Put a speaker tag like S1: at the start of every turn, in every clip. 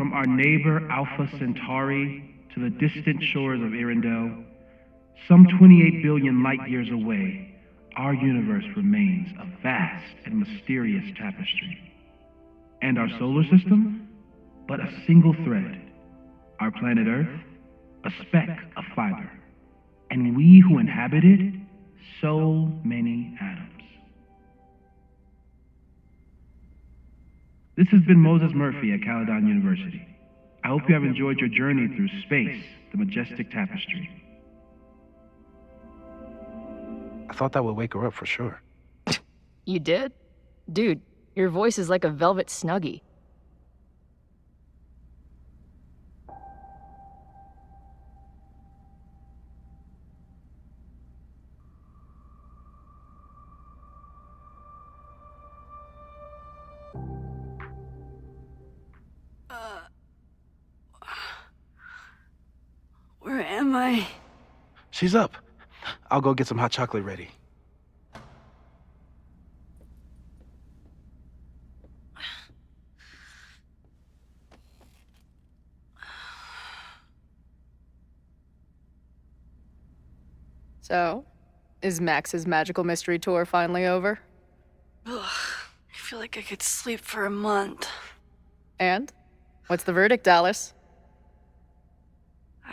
S1: From our neighbor Alpha Centauri to the distant shores of Arendelle, some 28 billion light years away, our universe remains a vast and mysterious tapestry. And our solar system? But a single thread. Our planet Earth? A speck of fiber. And we who inhabit it? So many atoms. This has been Moses Murphy at Caledon University. I hope you have enjoyed your journey through space, the majestic tapestry.
S2: I thought that would wake her up for sure.
S3: You did? Dude, your voice is like a velvet snuggie.
S4: Where am I?
S2: She's up. I'll go get some hot chocolate ready.
S3: So, is Max's magical mystery tour finally over?
S4: Ugh, I feel like I could sleep for a month.
S3: And? What's the verdict, Alice?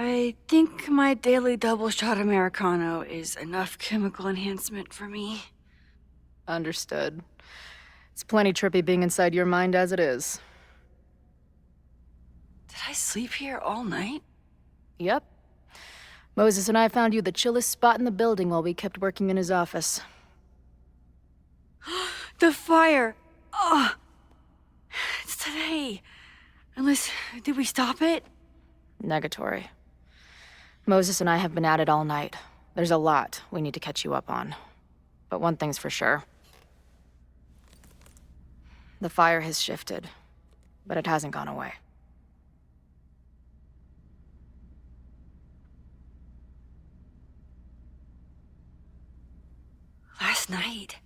S4: I think my daily double shot Americano is enough chemical enhancement for me.
S3: Understood. It's plenty trippy being inside your mind as it is.
S4: Did I sleep here all night?
S3: Yep. Moses and I found you the chillest spot in the building while we kept working in his office.
S4: The fire! Oh! It's today. Unless, did we stop it?
S3: Negatory. Moses and I have been at it all night. There's a lot we need to catch you up on. But one thing's for sure. The fire has shifted, but it hasn't gone away.
S4: Last night,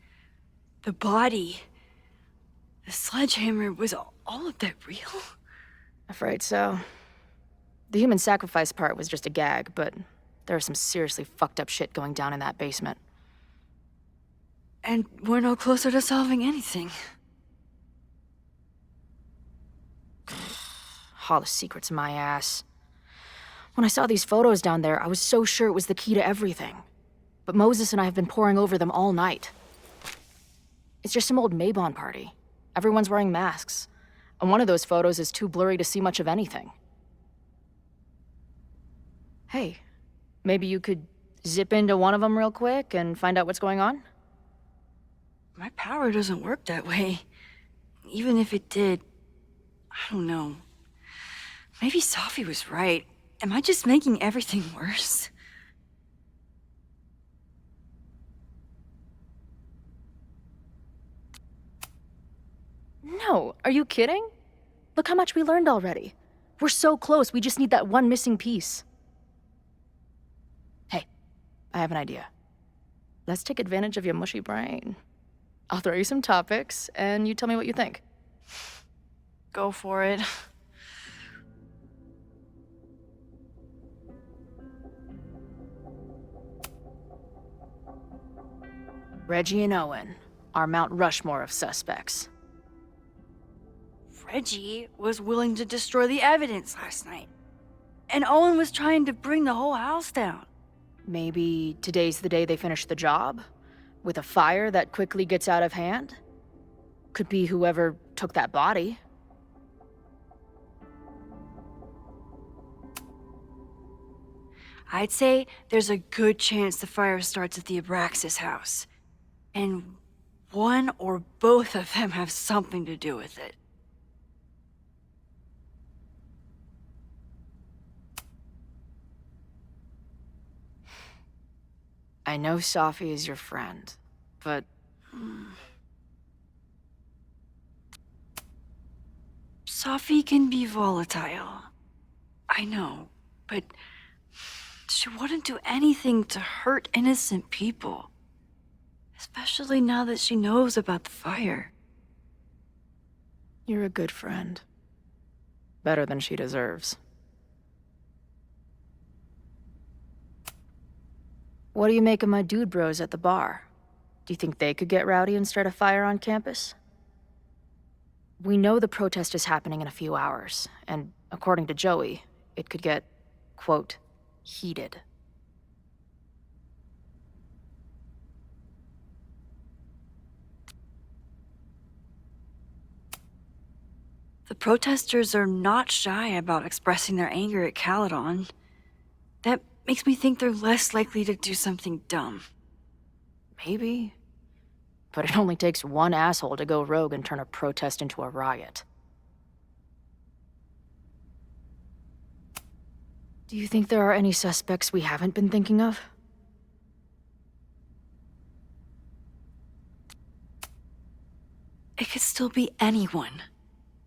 S4: the body, the sledgehammer, was all of that real?
S3: Afraid so. The human sacrifice part was just a gag, but there was some seriously fucked up shit going down in that basement.
S4: And we're no closer to solving anything.
S3: All the secrets in my ass. When I saw these photos down there, I was so sure it was the key to everything. But Moses and I have been poring over them all night. It's just some old Mabon party. Everyone's wearing masks. And one of those photos is too blurry to see much of anything. Hey, maybe you could zip into one of them real quick and find out what's going on?
S4: My power doesn't work that way. Even if it did, I don't know. Maybe Safi was right. Am I just making everything worse?
S3: No, are you kidding? Look how much we learned already. We're so close, we just need that one missing piece. Hey, I have an idea. Let's take advantage of your mushy brain. I'll throw you some topics, and you tell me what you think.
S4: Go for it.
S3: Reggie and Owen, our Mount Rushmore of suspects.
S4: Reggie was willing to destroy the evidence last night. And Owen was trying to bring the whole house down.
S3: Maybe today's the day they finish the job? With a fire that quickly gets out of hand? Could be whoever took that body.
S4: I'd say there's a good chance the fire starts at the Abraxas house. And one or both of them have something to do with it.
S3: I know Safi is your friend, but...
S4: Safi can be volatile. I know, but she wouldn't do anything to hurt innocent people. Especially now that she knows about the fire.
S3: You're a good friend. Better than she deserves. What do you make of my dude bros at the bar? Do you think they could get rowdy and start a fire on campus? We know the protest is happening in a few hours, and according to Joey, it could get, quote, heated.
S4: The protesters are not shy about expressing their anger at Caledon. That makes me think they're less likely to do something dumb.
S3: Maybe. But it only takes one asshole to go rogue and turn a protest into a riot. Do you think there are any suspects we haven't been thinking of?
S4: It could still be anyone.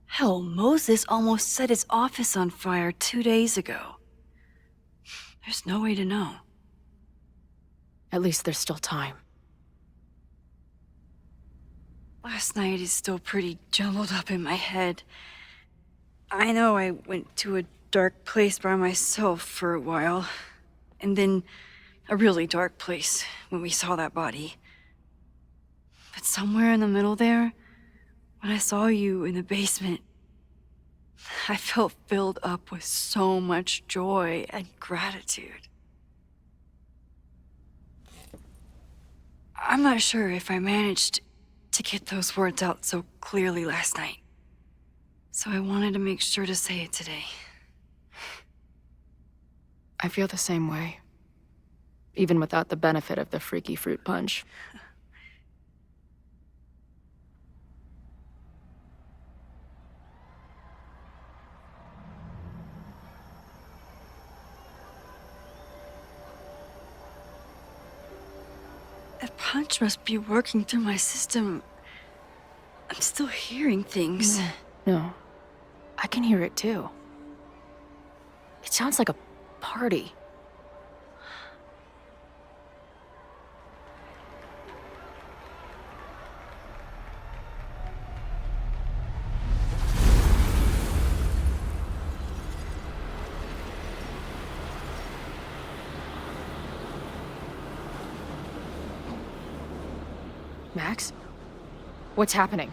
S4: Hell, Moses almost set his office on fire 2 days ago. There's no way to know.
S3: At least there's still time.
S4: Last night is still pretty jumbled up in my head. I know I went to a dark place by myself for a while, and then a really dark place when we saw that body. But somewhere in the middle there, when I saw you in the basement, I felt filled up with so much joy and gratitude. I'm not sure if I managed to get those words out so clearly last night, so I wanted to make sure to say it today.
S3: I feel the same way. Even without the benefit of the freaky fruit punch.
S4: That punch must be working through my system. I'm still hearing things.
S3: No. I can hear it too. It sounds like a party. Max? What's happening?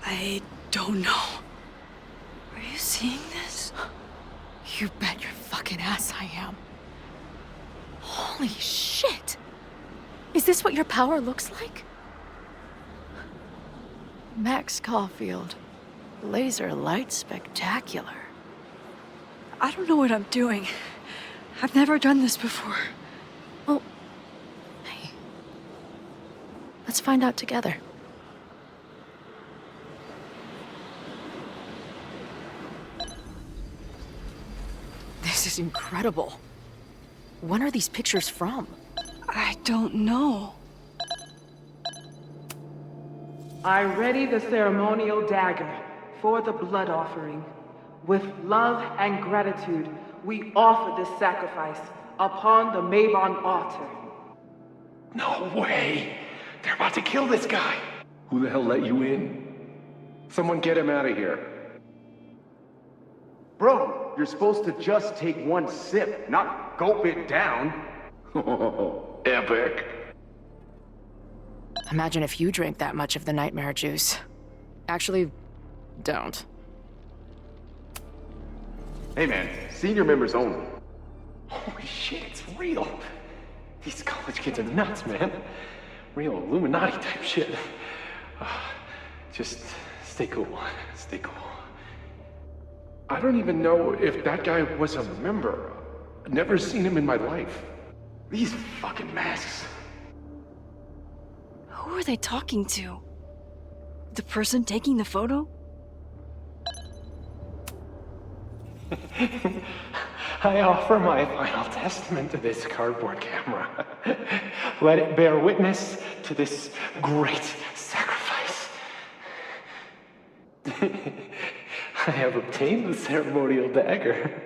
S4: I don't know. Are you seeing this?
S3: You bet your fucking ass I am. Holy shit! Is this what your power looks like? Max Caulfield. Laser light spectacular.
S4: I don't know what I'm doing. I've never done this before.
S3: Well, hey. Let's find out together. This is incredible. When are these pictures from?
S4: I don't know.
S5: I ready the ceremonial dagger for the blood offering. With love and gratitude, we offer this sacrifice upon the Mabon altar.
S6: No way! They're about to kill this guy! Who the hell let you in? Someone get him out of here.
S7: Bro, you're supposed to just take one sip, not gulp it down.
S6: Oh, epic.
S3: Imagine if you drank that much of the nightmare juice. Actually, don't.
S7: Hey man, senior members only.
S6: Holy shit, it's real. These college kids are nuts, man. Real Illuminati type shit. Just stay cool. Stay cool. I don't even know if that guy was a member. Never seen him in my life.
S7: These fucking masks.
S4: Who are they talking to? The person taking the photo?
S6: I offer my final testament to this cardboard camera. Let it bear witness to this great sacrifice. I have obtained the ceremonial dagger.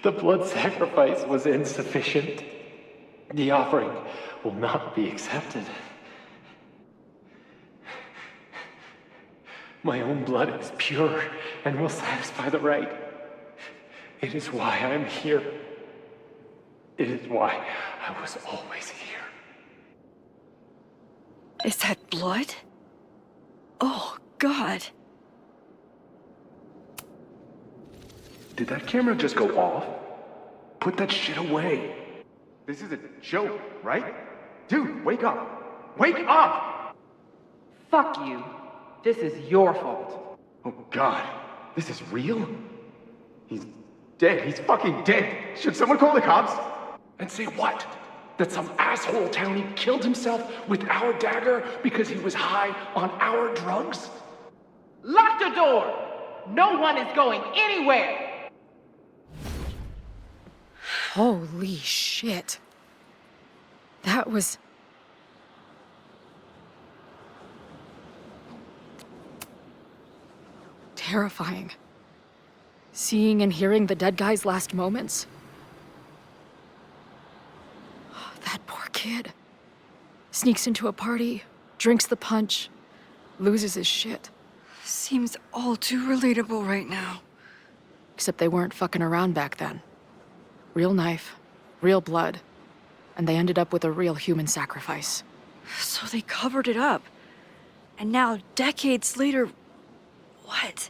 S6: The blood sacrifice was insufficient. The offering will not be accepted. My own blood is pure and will satisfy the right. It is why I'm here. It is why I was always here.
S4: Is that blood? Oh, God.
S7: Did that camera just go off? Put that shit away. This is a joke, right? Dude, wake up. Wake up!
S5: Fuck you. This is your fault.
S7: Oh God, this is real? He's dead. He's fucking dead. Should someone call the cops?
S6: And say what? That some asshole townie killed himself with our dagger because he was high on our drugs?
S5: Lock the door! No one is going anywhere!
S3: Holy shit. That was... terrifying. Seeing and hearing the dead guy's last moments. That poor kid. Sneaks into a party, drinks the punch, loses his shit.
S4: Seems all too relatable right now.
S3: Except they weren't fucking around back then. Real knife, real blood, and they ended up with a real human sacrifice.
S4: So they covered it up. And now, decades later, what?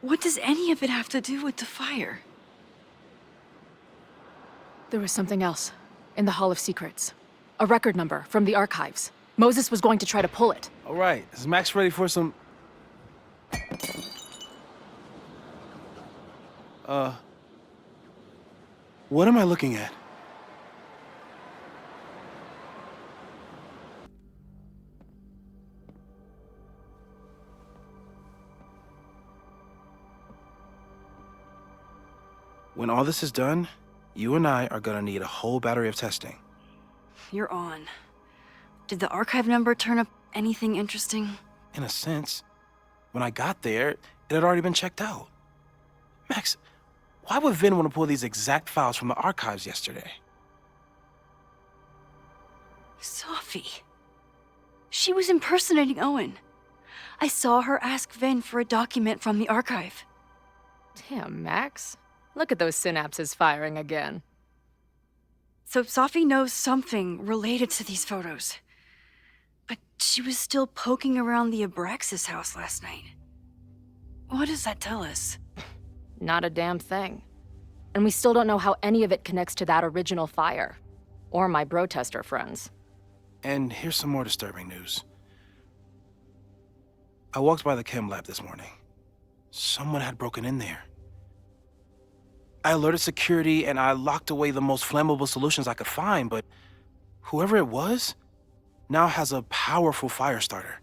S4: What does any of it have to do with the fire?
S3: There was something else in the Hall of Secrets. A record number from the archives. Moses was going to try to pull it.
S2: All right, is Max ready for some... What am I looking at? When all this is done, you and I are gonna need a whole battery of testing.
S4: You're on. Did the archive number turn up anything interesting?
S2: In a sense. When I got there, it had already been checked out. Max, why would Vin want to pull these exact files from the archives yesterday?
S4: Safi. She was impersonating Owen. I saw her ask Vin for a document from the archive.
S3: Damn, Max. Look at those synapses firing again.
S4: So Safi knows something related to these photos. But she was still poking around the Abraxas house last night. What does that tell us?
S3: Not a damn thing. And we still don't know how any of it connects to that original fire. Or my bro-tester friends.
S2: And here's some more disturbing news. I walked by the chem lab this morning. Someone had broken in there. I alerted security and I locked away the most flammable solutions I could find, but whoever it was now has a powerful fire starter.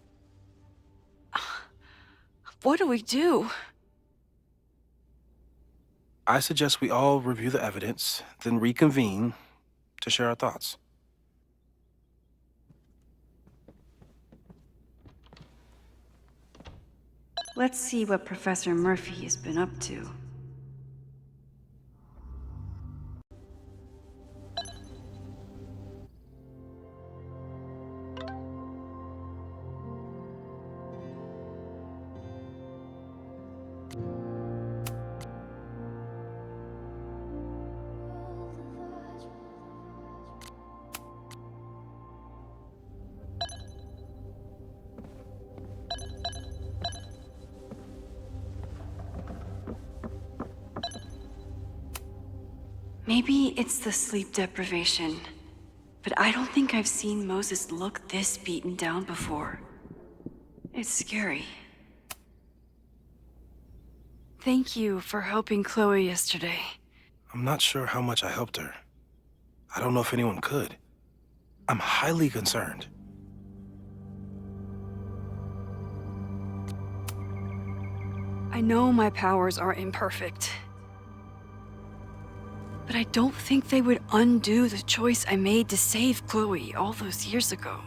S4: What do we do?
S2: I suggest we all review the evidence, then reconvene to share our thoughts.
S4: Let's see what Professor Murphy has been up to. Maybe it's the sleep deprivation, but I don't think I've seen Moses look this beaten down before. It's scary. Thank you for helping Chloe yesterday.
S2: I'm not sure how much I helped her. I don't know if anyone could. I'm highly concerned.
S4: I know my powers are imperfect. But I don't think they would undo the choice I made to save Chloe all those years ago.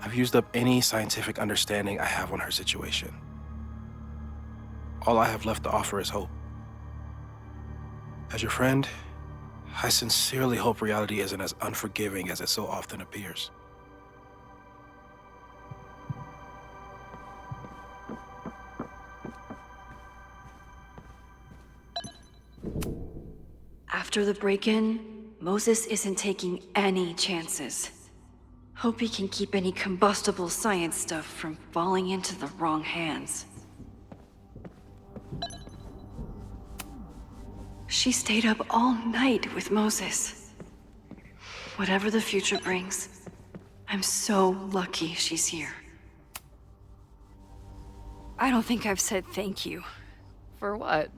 S2: I've used up any scientific understanding I have on her situation. All I have left to offer is hope. As your friend, I sincerely hope reality isn't as unforgiving as it so often appears.
S4: After the break-in, Moses isn't taking any chances. Hope he can keep any combustible science stuff from falling into the wrong hands. She stayed up all night with Moses. Whatever the future brings, I'm so lucky she's here. I don't think I've said thank you.
S3: For what?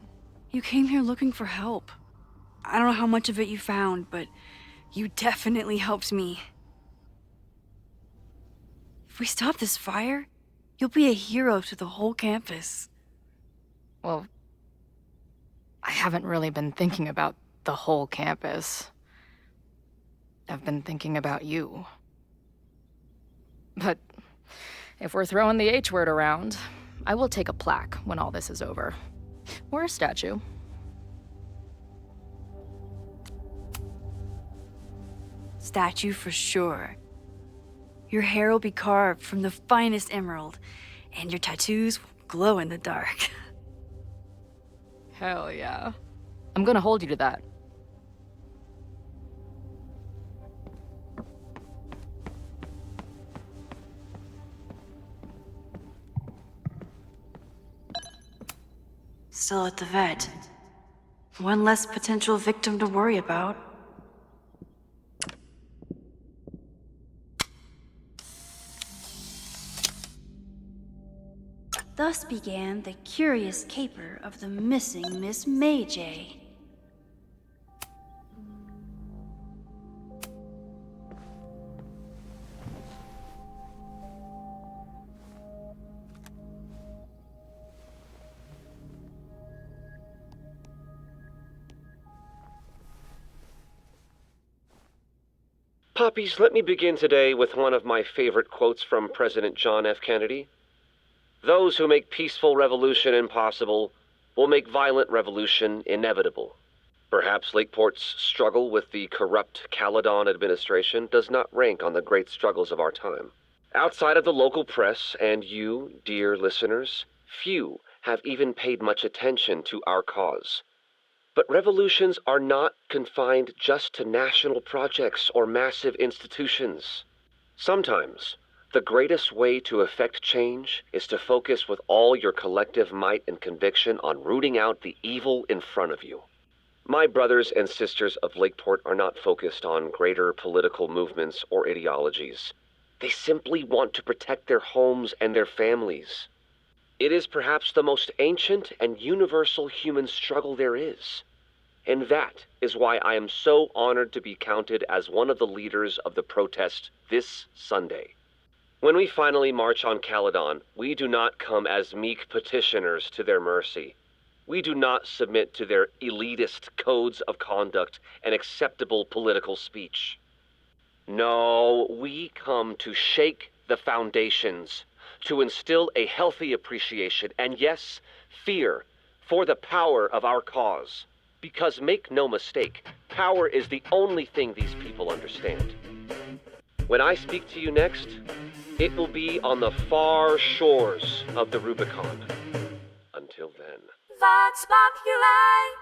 S4: You came here looking for help. I don't know how much of it you found, but you definitely helped me. If we stop this fire, you'll be a hero to the whole campus.
S3: Well, I haven't really been thinking about the whole campus. I've been thinking about you. But if we're throwing the H word around, I will take a plaque when all this is over. Or a statue.
S4: Statue for sure. Your hair will be carved from the finest emerald, and your tattoos will glow in the dark.
S3: Hell yeah. I'm gonna hold you to that.
S4: Still at the vet. One less potential victim to worry about. Thus began the curious caper of the missing Miss May J.
S8: Puppies, let me begin today with one of my favorite quotes from President John F. Kennedy. Those who make peaceful revolution impossible will make violent revolution inevitable. Perhaps Lakeport's struggle with the corrupt Caledon administration does not rank on the great struggles of our time. Outside of the local press and you, dear listeners, few have even paid much attention to our cause. But revolutions are not confined just to national projects or massive institutions. Sometimes, the greatest way to effect change is to focus with all your collective might and conviction on rooting out the evil in front of you. My brothers and sisters of Lakeport are not focused on greater political movements or ideologies. They simply want to protect their homes and their families. It is perhaps the most ancient and universal human struggle there is. And that is why I am so honored to be counted as one of the leaders of the protest this Sunday. When we finally march on Caledon, we do not come as meek petitioners to their mercy. We do not submit to their elitist codes of conduct and acceptable political speech. No, we come to shake the foundations, to instill a healthy appreciation and, yes, fear for the power of our cause. Because make no mistake, power is the only thing these people understand. When I speak to you next, it will be on the far shores of the Rubicon. Until then.
S9: Vox Populi!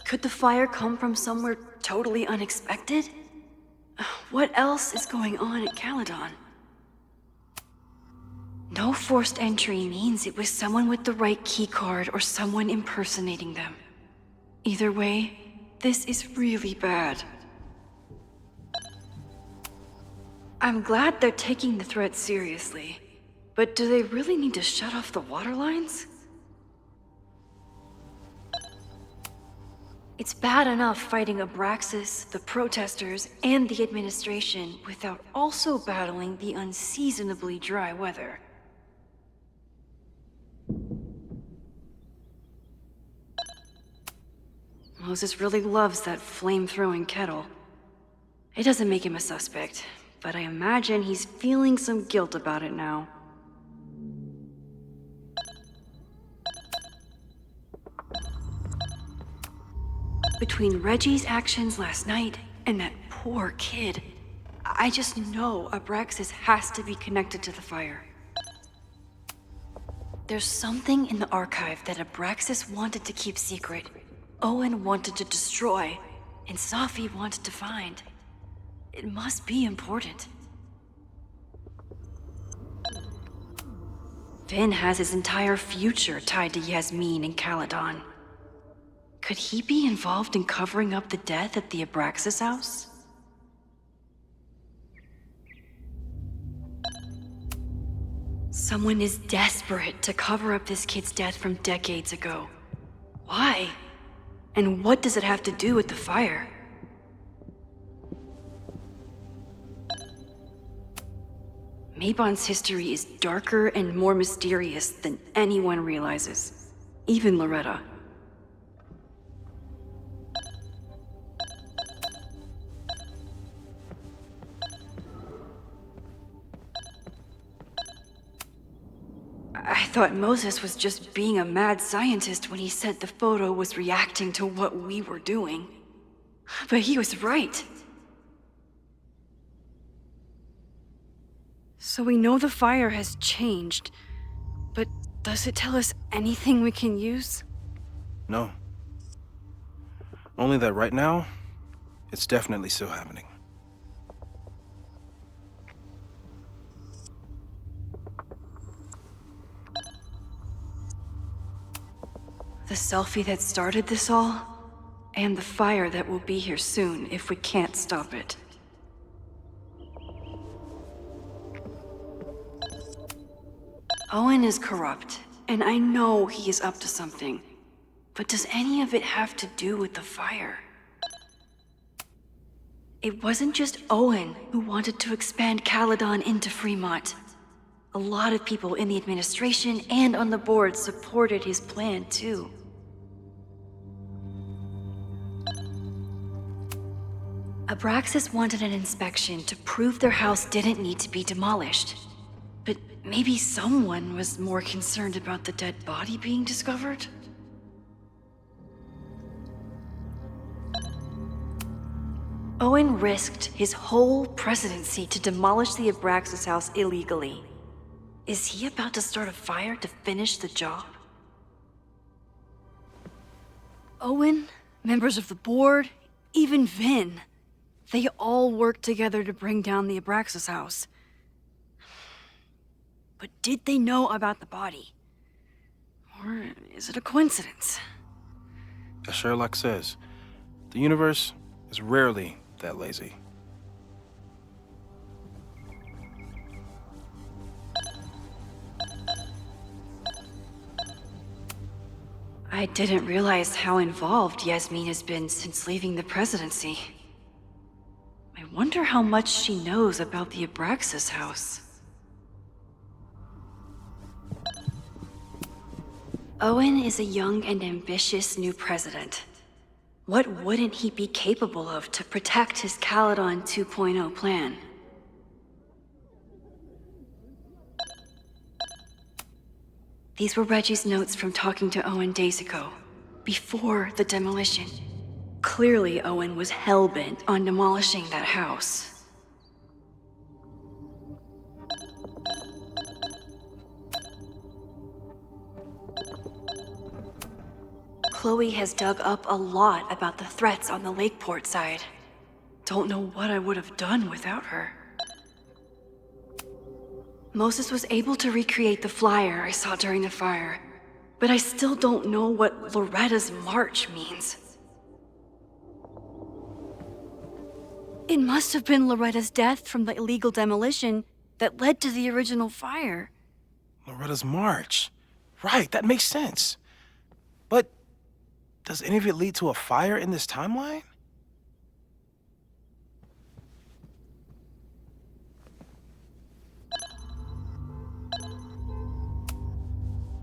S4: Could the fire come from somewhere totally unexpected? What else is going on at Caledon? No forced entry means it was someone with the right keycard or someone impersonating them. Either way, this is really bad. I'm glad they're taking the threat seriously, but do they really need to shut off the water lines? It's bad enough fighting Abraxas, the protesters, and the administration without also battling the unseasonably dry weather. Moses really loves that flame-throwing kettle. It doesn't make him a suspect, but I imagine he's feeling some guilt about it now. Between Reggie's actions last night and that poor kid, I just know Abraxas has to be connected to the fire. There's something in the archive that Abraxas wanted to keep secret, Owen wanted to destroy, and Safi wanted to find. It must be important. Finn has his entire future tied to Yasmin and Caledon. Could he be involved in covering up the death at the Abraxas house? Someone is desperate to cover up this kid's death from decades ago. Why? And what does it have to do with the fire? Mabon's history is darker and more mysterious than anyone realizes, even Loretta. I thought Moses was just being a mad scientist when he said the photo was reacting to what we were doing. But he was right. So we know the fire has changed, but does it tell us anything we can use?
S2: No. Only that right now, it's definitely still happening.
S4: The selfie that started this all, and the fire that will be here soon if we can't stop it. Owen is corrupt, and I know he is up to something. But does any of it have to do with the fire? It wasn't just Owen who wanted to expand Caledon into Fremont. A lot of people in the administration and on the board supported his plan, too. Abraxas wanted an inspection to prove their house didn't need to be demolished. But maybe someone was more concerned about the dead body being discovered? Owen risked his whole presidency to demolish the Abraxas house illegally. Is he about to start a fire to finish the job? Owen, members of the board, even Vin. They all worked together to bring down the Abraxas house. But did they know about the body? Or is it a coincidence?
S2: As Sherlock says, the universe is rarely that lazy.
S4: I didn't realize how involved Yasmin has been since leaving the presidency. I wonder how much she knows about the Abraxas house. Owen is a young and ambitious new president. What wouldn't he be capable of to protect his Caledon 2.0 plan? These were Reggie's notes from talking to Owen days ago, before the demolition. Clearly, Owen was hell-bent on demolishing that house. Chloe has dug up a lot about the threats on the Lakeport side. Don't know what I would have done without her. Moses was able to recreate the flyer I saw during the fire, but I still don't know what Loretta's march means. It must have been Loretta's death from the illegal demolition that led to the original fire.
S2: Loretta's march. Right, that makes sense. But does any of it lead to a fire in this timeline?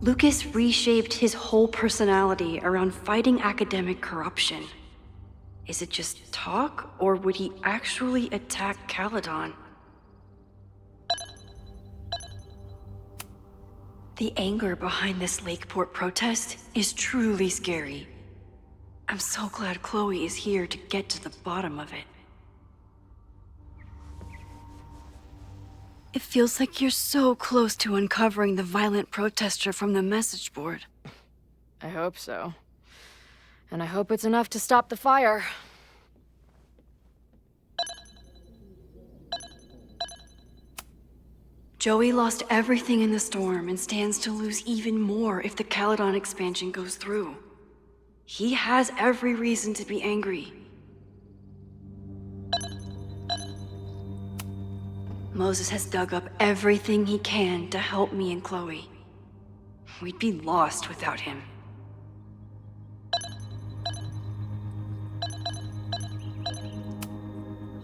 S4: Lucas reshaped his whole personality around fighting academic corruption. Is it just talk, or would he actually attack Caledon? The anger behind this Lakeport protest is truly scary. I'm so glad Chloe is here to get to the bottom of it. It feels like you're so close to uncovering the violent protester from the message board.
S3: I hope so. And I hope it's enough to stop the fire.
S4: Joey lost everything in the storm and stands to lose even more if the Caledon expansion goes through. He has every reason to be angry. Moses has dug up everything he can to help me and Chloe. We'd be lost without him.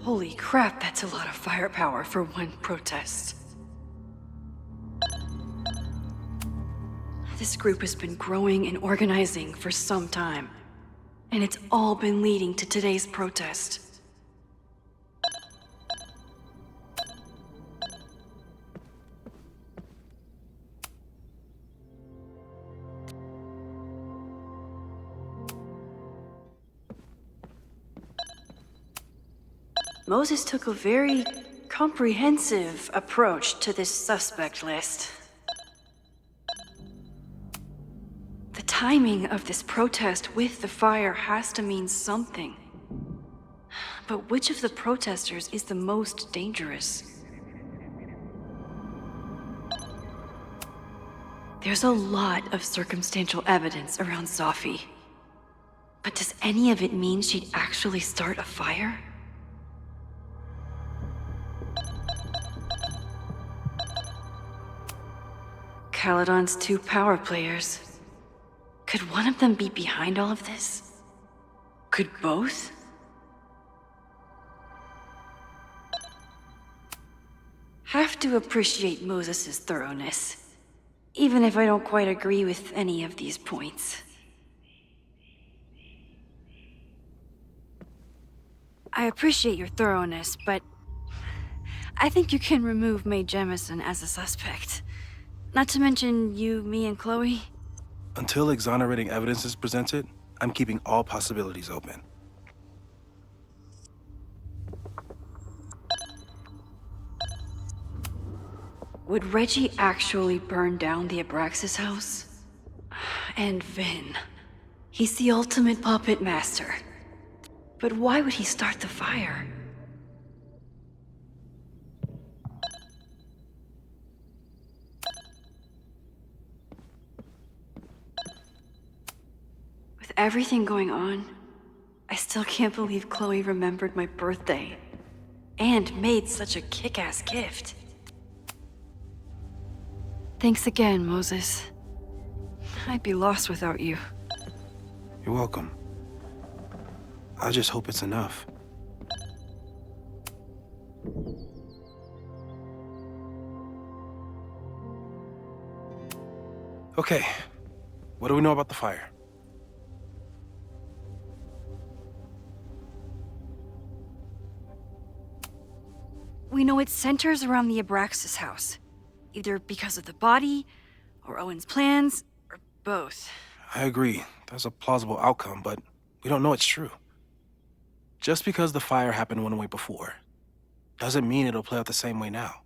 S4: Holy crap, that's a lot of firepower for one protest. This group has been growing and organizing for some time, and it's all been leading to today's protest. Moses took a very comprehensive approach to this suspect list. The timing of this protest with the fire has to mean something. But which of the protesters is the most dangerous? There's a lot of circumstantial evidence around Safi. But does any of it mean she'd actually start a fire? Caledon's 2 power players. Could one of them be behind all of this? Could both? Have to appreciate Moses' thoroughness, even if I don't quite agree with any of these points. I appreciate your thoroughness, but I think you can remove Mae Jemison as a suspect. Not to mention you, me, and Chloe.
S2: Until exonerating evidence is presented, I'm keeping all possibilities open.
S4: Would Reggie actually burn down the Abraxas house? And Vin. He's the ultimate puppet master. But why would he start the fire? With everything going on, I still can't believe Chloe remembered my birthday. And made such a kick-ass gift. Thanks again, Moses. I'd be lost without you.
S2: You're welcome. I just hope it's enough. Okay, what do we know about the fire?
S4: We know it centers around the Abraxas house. Either because of the body, or Owen's plans, or both.
S2: I agree. That's a plausible outcome, but we don't know it's true. Just because the fire happened one way before, doesn't mean it'll play out the same way now.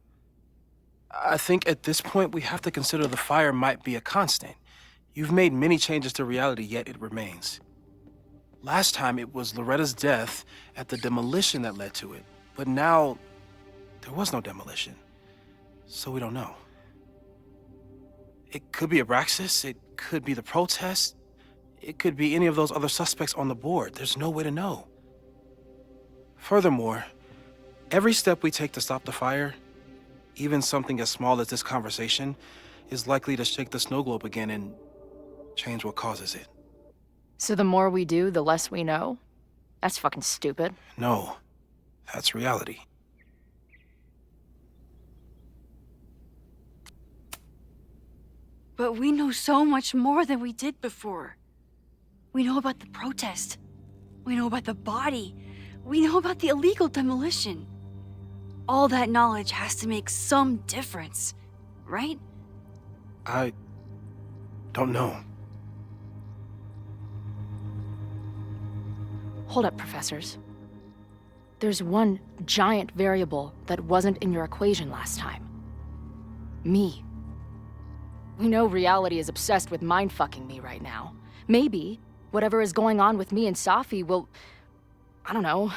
S2: I think at this point we have to consider the fire might be a constant. You've made many changes to reality, yet it remains. Last time it was Loretta's death at the demolition that led to it, but now there was no demolition. So we don't know. It could be Abraxas, it could be the protest, it could be any of those other suspects on the board. There's no way to know. Furthermore, every step we take to stop the fire, even something as small as this conversation, is likely to shake the snow globe again and change what causes it.
S3: So the more we do, the less we know? That's fucking stupid.
S2: No, that's reality.
S4: But we know so much more than we did before. We know about the protest, We know about the body. We know about the illegal demolition. All that knowledge has to make some difference, right?
S2: I don't know.
S3: Hold up, professors. There's one giant variable that wasn't in your equation last time. Me. We know reality is obsessed with mind-fucking me right now. Maybe whatever is going on with me and Safi will, I don't know,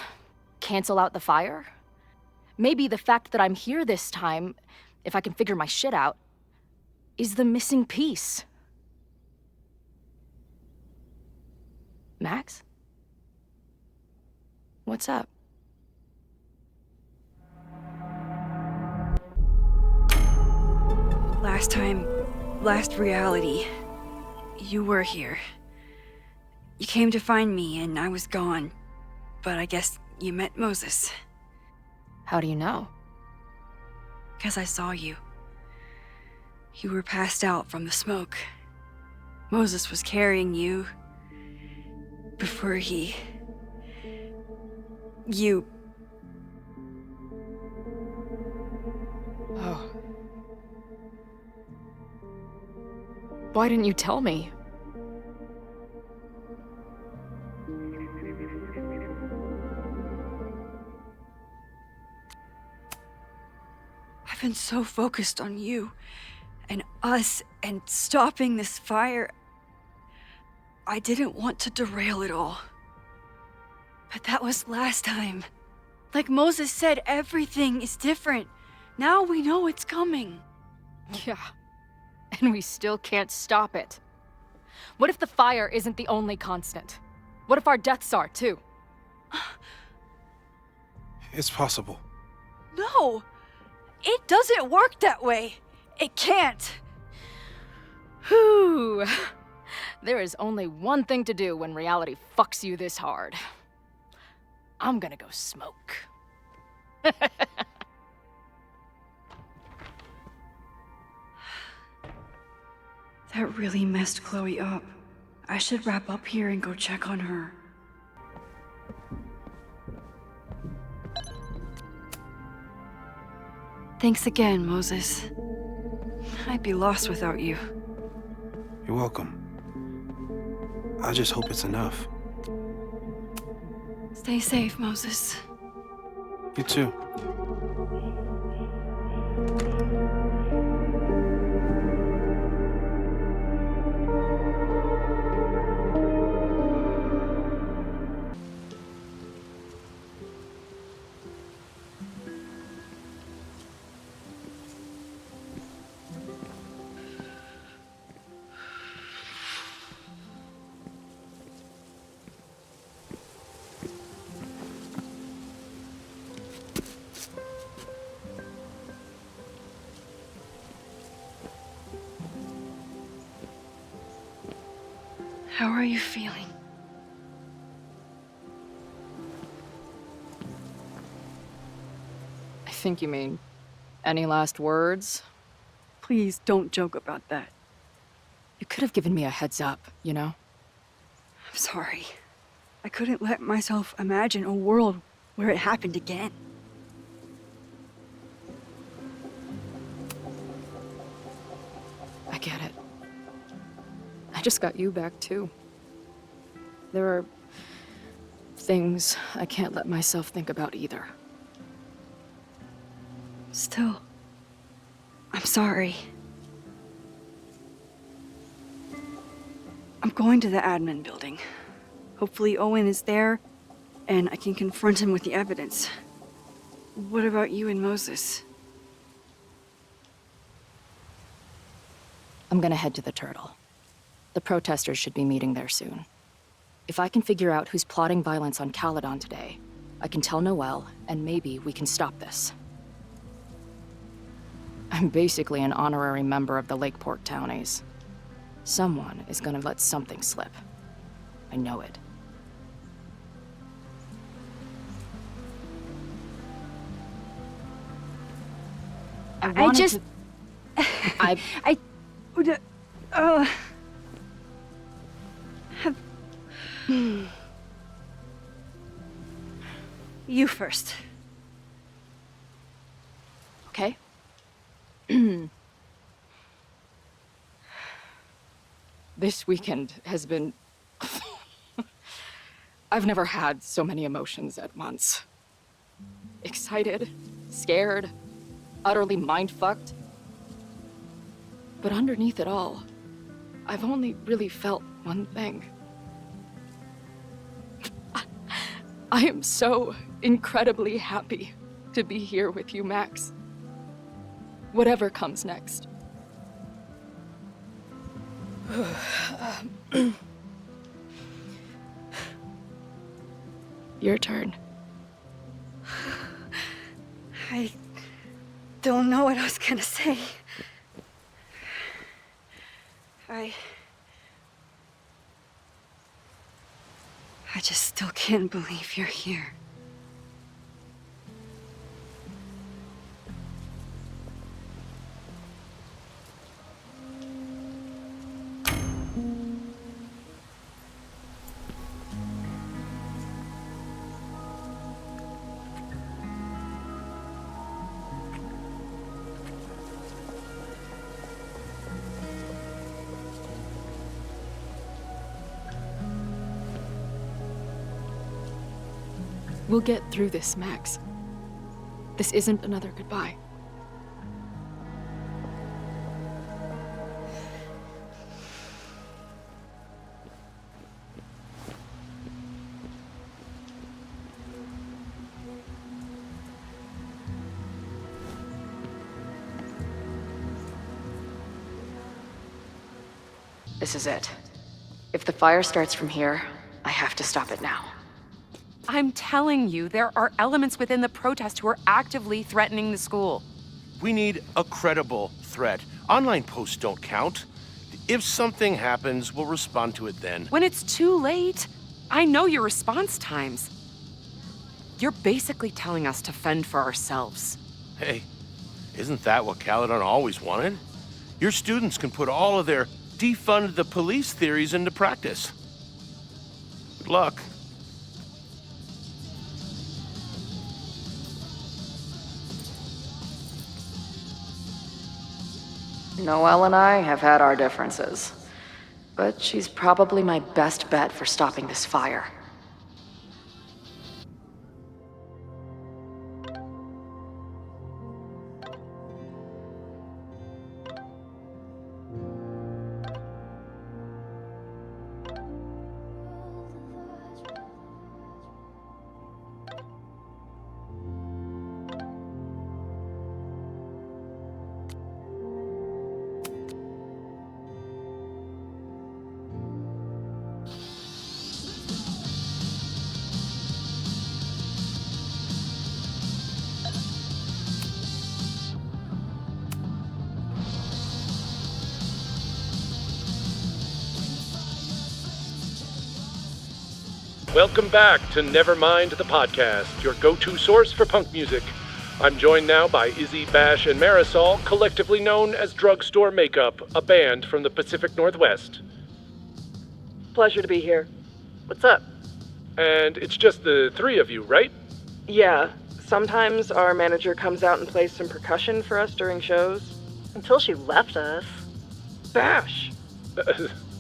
S3: cancel out the fire? Maybe the fact that I'm here this time, if I can figure my shit out, is the missing piece. Max? What's up?
S4: Last reality, you were here. You came to find me and I was gone, but I guess you met Moses.
S3: How do you know?
S4: 'Cause I saw you. You were passed out from the smoke. Moses was carrying you before you...
S3: Oh. Why didn't you tell me?
S4: I've been so focused on you and us and stopping this fire. I didn't want to derail it all. But that was last time. Like Moses said, everything is different. Now we know it's coming.
S3: Yeah. And we still can't stop it. What if the fire isn't the only constant? What if our deaths are, too?
S2: It's possible.
S4: No! It doesn't work that way. It can't.
S3: Whew. There is only one thing to do when reality fucks you this hard. I'm gonna go smoke.
S4: That really messed Chloe up. I should wrap up here and go check on her. Thanks again, Moses. I'd be lost without you.
S2: You're welcome. I just hope it's enough.
S4: Stay safe, Moses.
S2: You too.
S4: How are you feeling?
S3: I think you mean, any last words?
S4: Please don't joke about that.
S3: You could have given me a heads up, you know?
S4: I'm sorry. I couldn't let myself imagine a world where it happened again.
S3: I get it. I just got you back, too. There are things I can't let myself think about either.
S4: Still, I'm sorry. I'm going to the admin building. Hopefully Owen is there, and I can confront him with the evidence. What about you and Moses?
S3: I'm gonna head to the Turtle. The protesters should be meeting there soon. If I can figure out who's plotting violence on Caledon today, I can tell Noelle, and maybe we can stop this. I'm basically an honorary member of the Lakeport Townies. Someone is gonna let something slip. I know it.
S4: I just... You first.
S3: Okay? This weekend has been... I've never had so many emotions at once. Excited, scared, utterly mind-fucked. But underneath it all, I've only really felt one thing. I am so incredibly happy to be here with you, Max. Whatever comes next. Your turn.
S4: I don't know what I was gonna say. I just still can't believe you're here.
S3: We'll get through this, Max. This isn't another goodbye. This is it. If the fire starts from here, I have to stop it now.
S10: I'm telling you, there are elements within the protest who are actively threatening the school.
S11: We need a credible threat. Online posts don't count. If something happens, we'll respond to it then.
S10: When it's too late, I know your response times. You're basically telling us to fend for ourselves.
S11: Hey, isn't that what Caledon always wanted? Your students can put all of their defund the police theories into practice. Good luck.
S3: Noelle and I have had our differences, but she's probably my best bet for stopping this fire.
S12: Welcome back to Nevermind the Podcast, your go-to source for punk music. I'm joined now by Izzy, Bash, and Marisol, collectively known as Drugstore Makeup, a band from the Pacific Northwest.
S5: Pleasure to be here. What's up?
S12: And it's just the three of you, right?
S5: Yeah, sometimes our manager comes out and plays some percussion for us during shows. Until she left us. Bash!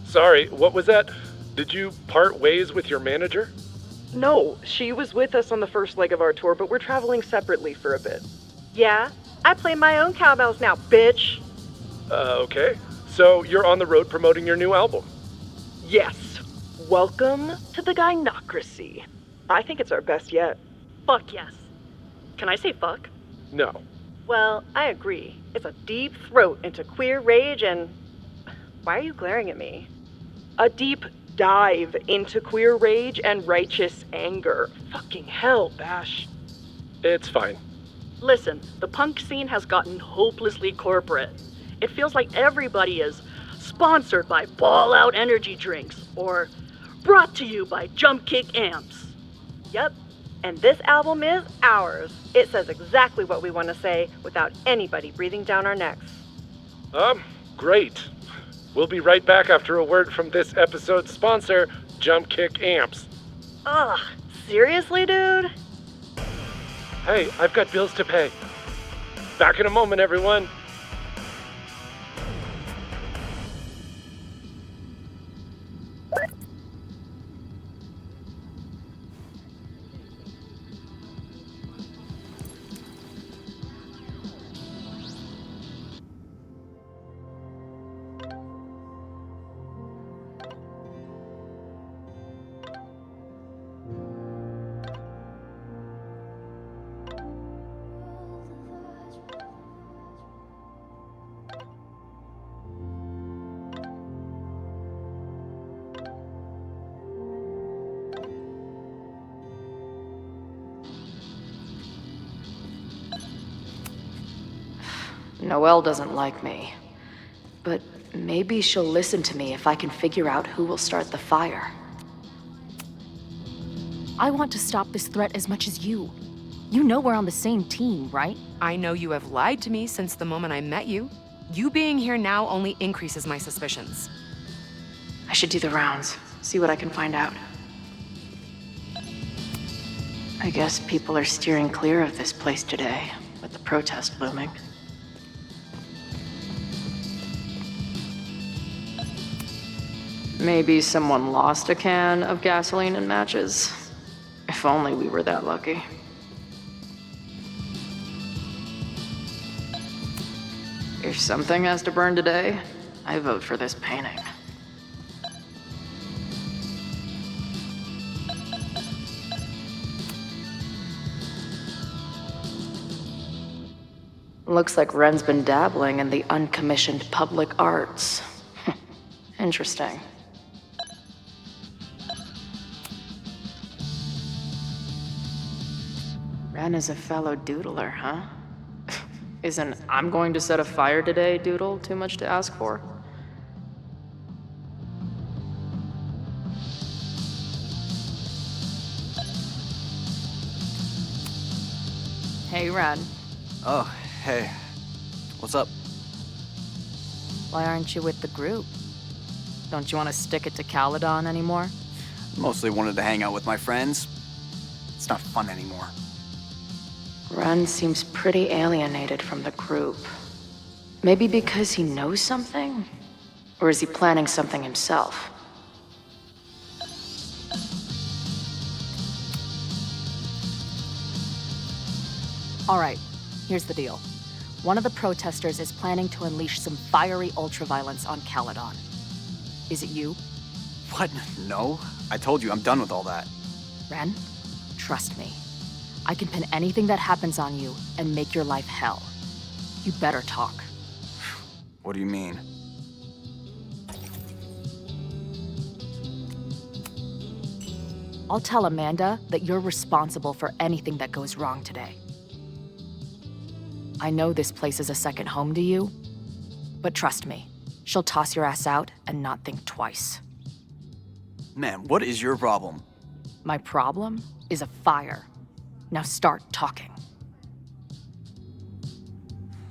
S12: Sorry, what was that? Did you part ways with your manager?
S5: No, she was with us on the first leg of our tour, but we're traveling separately for a bit.
S13: Yeah, I play my own cowbells now, bitch.
S12: Okay. So you're on the road promoting your new album?
S5: Yes. Welcome to the Gynocracy. I think it's our best yet.
S13: Fuck yes. Can I say fuck?
S12: No.
S13: Well, I agree. It's a deep throat into queer rage and... Why are you glaring at me?
S5: A deep dive into queer rage and righteous anger. Fucking hell, Bash.
S12: It's fine.
S13: Listen, the punk scene has gotten hopelessly corporate. It feels like everybody is sponsored by Ball Out energy drinks or brought to you by Jump Kick amps. Yep, and this album is ours. It says exactly what we want to say without anybody breathing down our necks.
S12: Great. We'll be right back after a word from this episode's sponsor, Jump Kick Amps.
S13: Ugh, seriously, dude?
S12: Hey, I've got bills to pay. Back in a moment, everyone.
S3: Noelle doesn't like me. But maybe she'll listen to me if I can figure out who will start the fire. I want to stop this threat as much as you. You know we're on the same team, right?
S10: I know you have lied to me since the moment I met you. You being here now only increases my suspicions.
S3: I should do the rounds, see what I can find out. I guess people are steering clear of this place today, with the protest looming. Maybe someone lost a can of gasoline and matches. If only we were that lucky. If something has to burn today, I vote for this painting. Looks like Ren's been dabbling in the uncommissioned public arts. Interesting. Ren is a fellow doodler, huh? Isn't "I'm going to set a fire today" doodle too much to ask for? Hey, Ren.
S14: Oh, hey. What's up?
S3: Why aren't you with the group? Don't you want to stick it to Caledon anymore?
S14: Mostly wanted to hang out with my friends. It's not fun anymore.
S3: Ren seems pretty alienated from the group. Maybe because he knows something? Or is he planning something himself? All right, here's the deal. One of the protesters is planning to unleash some fiery ultraviolence on Caledon. Is it you?
S14: What? No. I told you, I'm done with all that.
S3: Ren, trust me. I can pin anything that happens on you and make your life hell. You better talk.
S14: What do you mean?
S3: I'll tell Amanda that you're responsible for anything that goes wrong today. I know this place is a second home to you, but trust me, she'll toss your ass out and not think twice.
S14: Man, what is your problem?
S3: My problem is a fire. Now start talking.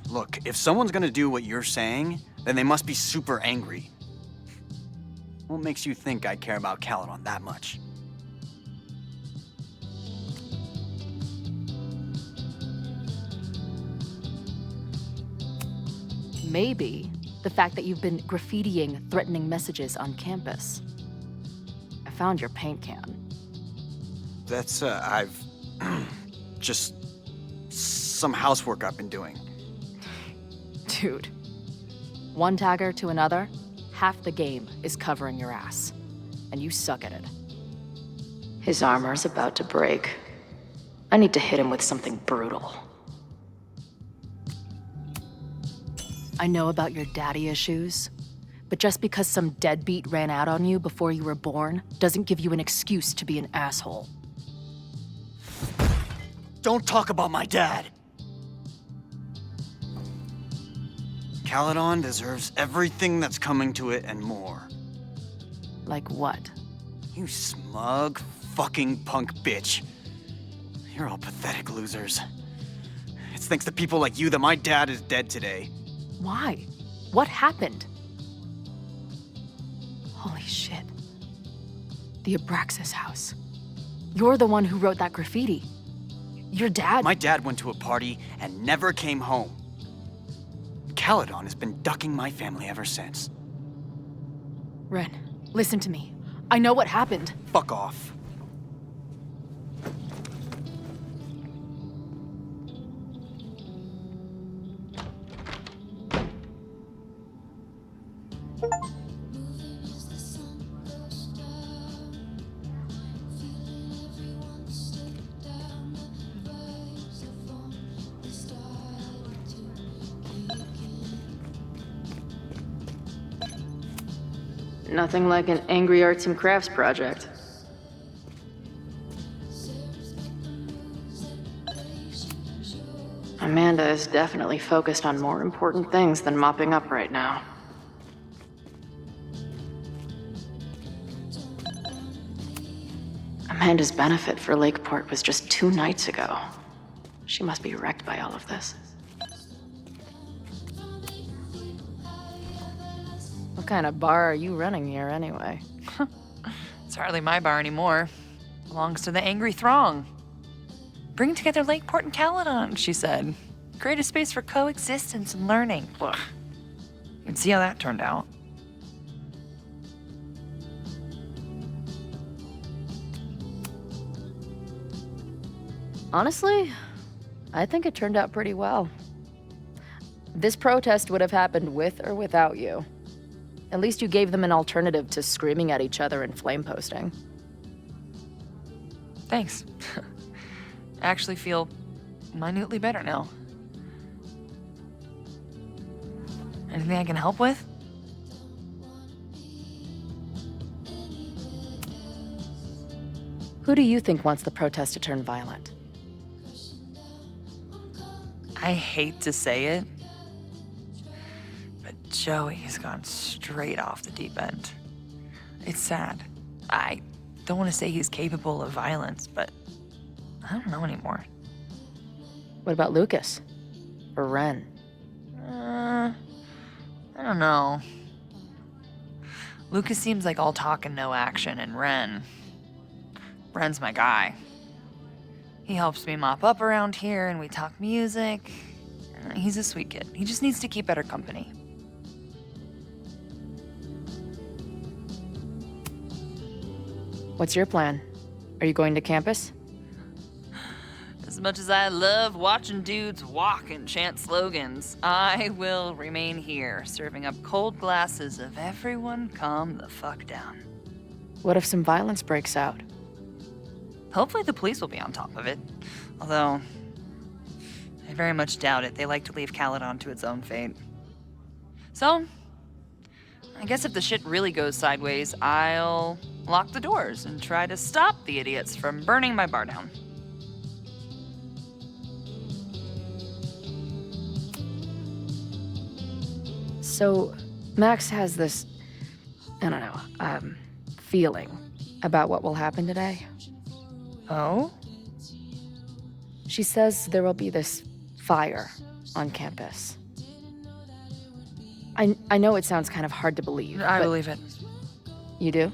S14: Look, if someone's gonna do what you're saying, then they must be super angry. What makes you think I care about Caledon that much?
S3: Maybe the fact that you've been graffitiing threatening messages on campus. I found your paint can.
S14: That's, I've... just... some housework I've been doing.
S3: Dude. One tagger to another, half the game is covering your ass. And you suck at it. His armor's about to break. I need to hit him with something brutal. I know about your daddy issues, but just because some deadbeat ran out on you before you were born doesn't give you an excuse to be an asshole.
S14: Don't talk about my dad! Caledon deserves everything that's coming to it and more.
S3: Like what?
S14: You smug, fucking punk bitch. You're all pathetic losers. It's thanks to people like you that my dad is dead today.
S3: Why? What happened? Holy shit. The Abraxas house. You're the one who wrote that graffiti. Your dad?
S14: My dad went to a party and never came home. Caledon has been ducking my family ever since.
S3: Ren, listen to me. I know what happened.
S14: Fuck off.
S3: Nothing like an angry arts and crafts project. Amanda is definitely focused on more important things than mopping up right now. Amanda's benefit for Lakeport was just 2 nights ago. She must be wrecked by all of this. What kind of bar are you running here anyway?
S15: It's hardly my bar anymore. Belongs to the angry throng. Bring together Lakeport and Caledon, she said. Create a space for coexistence and learning. Ugh. You can see how that turned out.
S3: Honestly, I think it turned out pretty well. This protest would have happened with or without you. At least you gave them an alternative to screaming at each other and flame posting.
S15: Thanks. I actually feel minutely better now. Anything I can help with?
S3: Who do you think wants the protest to turn violent?
S15: I hate to say it, but Joey's gone straight off the deep end. It's sad. I don't want to say he's capable of violence, but I don't know anymore.
S3: What about Lucas? Or Ren?
S15: I don't know. Lucas seems like all talk and no action, and Ren's my guy. He helps me mop up around here, and we talk music. He's a sweet kid. He just needs to keep better company.
S3: What's your plan? Are you going to campus?
S15: As much as I love watching dudes walk and chant slogans, I will remain here, serving up cold glasses of everyone calm the fuck down.
S3: What if some violence breaks out?
S15: Hopefully the police will be on top of it. Although, I very much doubt it. They like to leave Caledon to its own fate. So, I guess if the shit really goes sideways, I'll lock the doors and try to stop the idiots from burning my bar down.
S3: So, Max has this, I don't know, feeling about what will happen today.
S15: Oh?
S3: She says there will be this fire on campus. I know it sounds kind of hard to believe.
S15: I believe it.
S3: You do?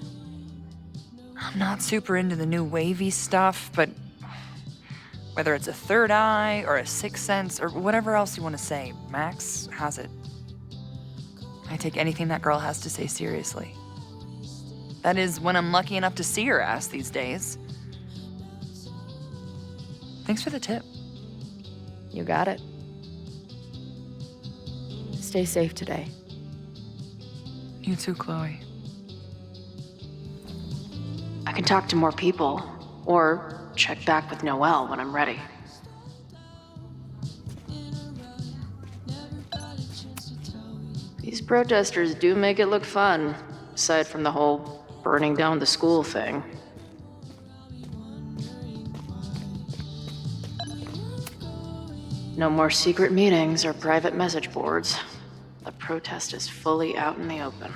S15: I'm not super into the new wavy stuff, but whether it's a third eye or a sixth sense or whatever else you want to say, Max has it. I take anything that girl has to say seriously. That is, when I'm lucky enough to see her ass these days. Thanks for the tip.
S3: You got it. Stay safe today.
S15: You too, Chloe.
S3: I can talk to more people, or check back with Noelle when I'm ready. These protesters do make it look fun, aside from the whole burning down the school thing. No more secret meetings or private message boards. The protest is fully out in the open.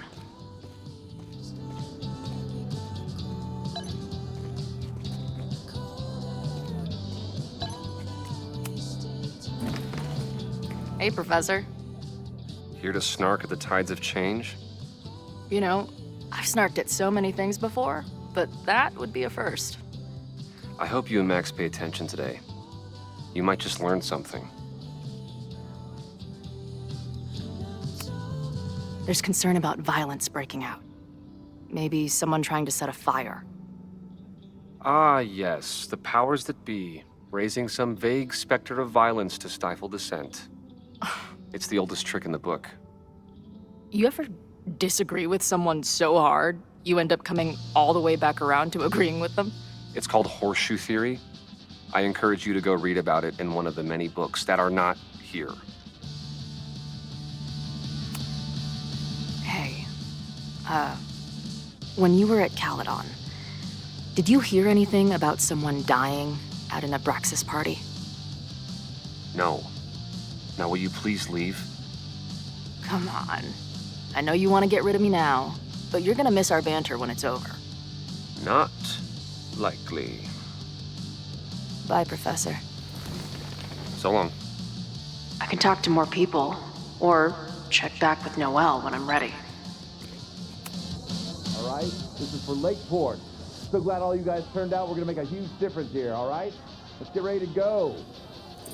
S3: Hey, Professor.
S16: Here to snark at the tides of change?
S3: You know, I've snarked at so many things before, but that would be a first.
S16: I hope you and Max pay attention today. You might just learn something.
S3: There's concern about violence breaking out. Maybe someone trying to set a fire.
S16: Ah, yes, the powers that be, raising some vague specter of violence to stifle dissent. It's the oldest trick in the book.
S3: You ever disagree with someone so hard, you end up coming all the way back around to agreeing with them?
S16: It's called horseshoe theory. I encourage you to go read about it in one of the many books that are not here.
S3: Hey, when you were at Caledon, did you hear anything about someone dying at an Abraxas party?
S16: No. Now will you please leave?
S3: Come on. I know you want to get rid of me now, but you're gonna miss our banter when it's over.
S16: Not likely.
S3: Bye, Professor.
S16: So long.
S3: I can talk to more people, or check back with Noelle when I'm ready.
S17: All right, this is for Lakeport. So glad all you guys turned out. We're gonna make a huge difference here, all right? Let's get ready to go.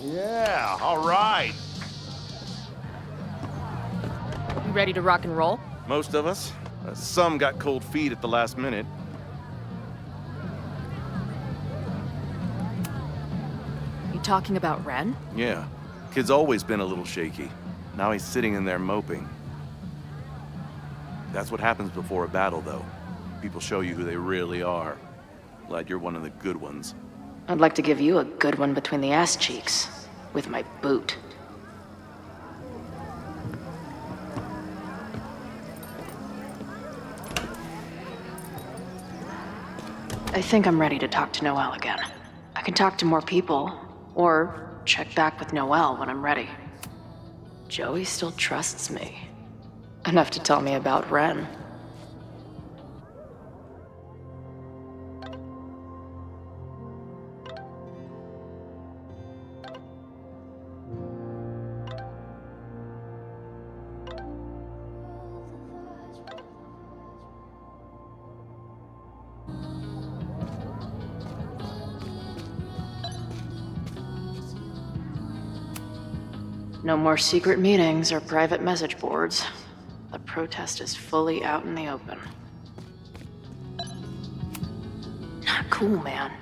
S11: Yeah, all right.
S3: You ready to rock and roll?
S18: Most of us. Some got cold feet at the last minute.
S3: You talking about Ren?
S18: Yeah. Kid's always been a little shaky. Now he's sitting in there moping. That's what happens before a battle, though. People show you who they really are. Glad you're one of the good ones.
S3: I'd like to give you a good one between the ass cheeks, with my boot. I think I'm ready to talk to Noelle again. I can talk to more people, or check back with Noelle when I'm ready. Joey still trusts me. Enough to tell me about Ren. No more secret meetings or private message boards. The protest is fully out in the open. Not cool, man.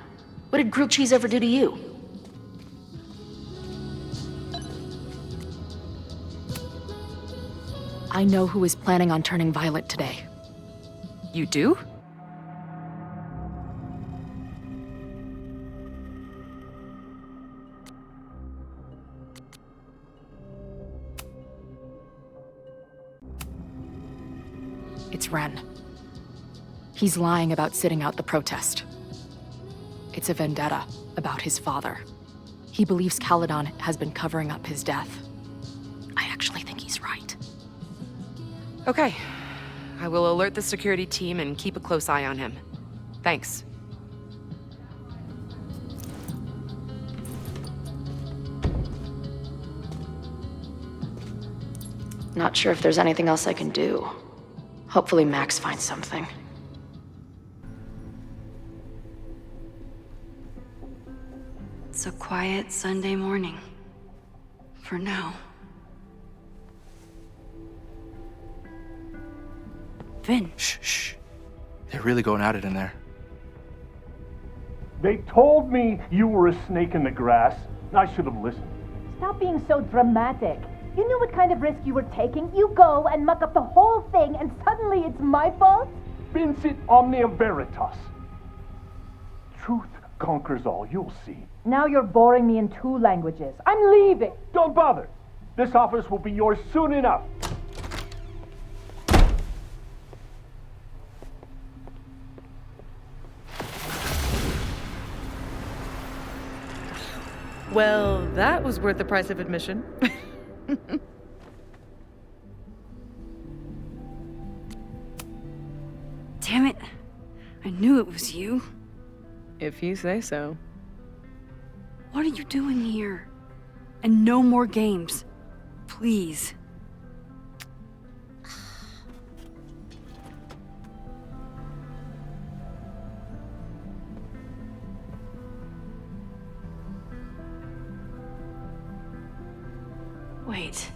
S3: What did grilled cheese ever do to you? I know who is planning on turning violent today.
S10: You do?
S3: It's Ren. He's lying about sitting out the protest. It's a vendetta about his father. He believes Caledon has been covering up his death. I actually think he's right.
S10: Okay. I will alert the security team and keep a close eye on him. Thanks.
S3: Not sure if there's anything else I can do. Hopefully Max finds something.
S4: It's a quiet Sunday morning. For now. Vin.
S2: Shh. They're really going at it in there.
S19: They told me you were a snake in the grass. I should have listened.
S20: Stop being so dramatic. You knew what kind of risk you were taking. You go and muck up the whole thing, and suddenly it's my fault?
S19: Vincit omnia veritas. Truth conquers all, you'll see.
S20: Now you're boring me in 2 languages. I'm leaving.
S19: Don't bother. This office will be yours soon enough.
S21: Well, that was worth the price of admission.
S4: Damn it. I knew it was you.
S21: If you say so.
S4: What are you doing here? And no more games. Please. Wait.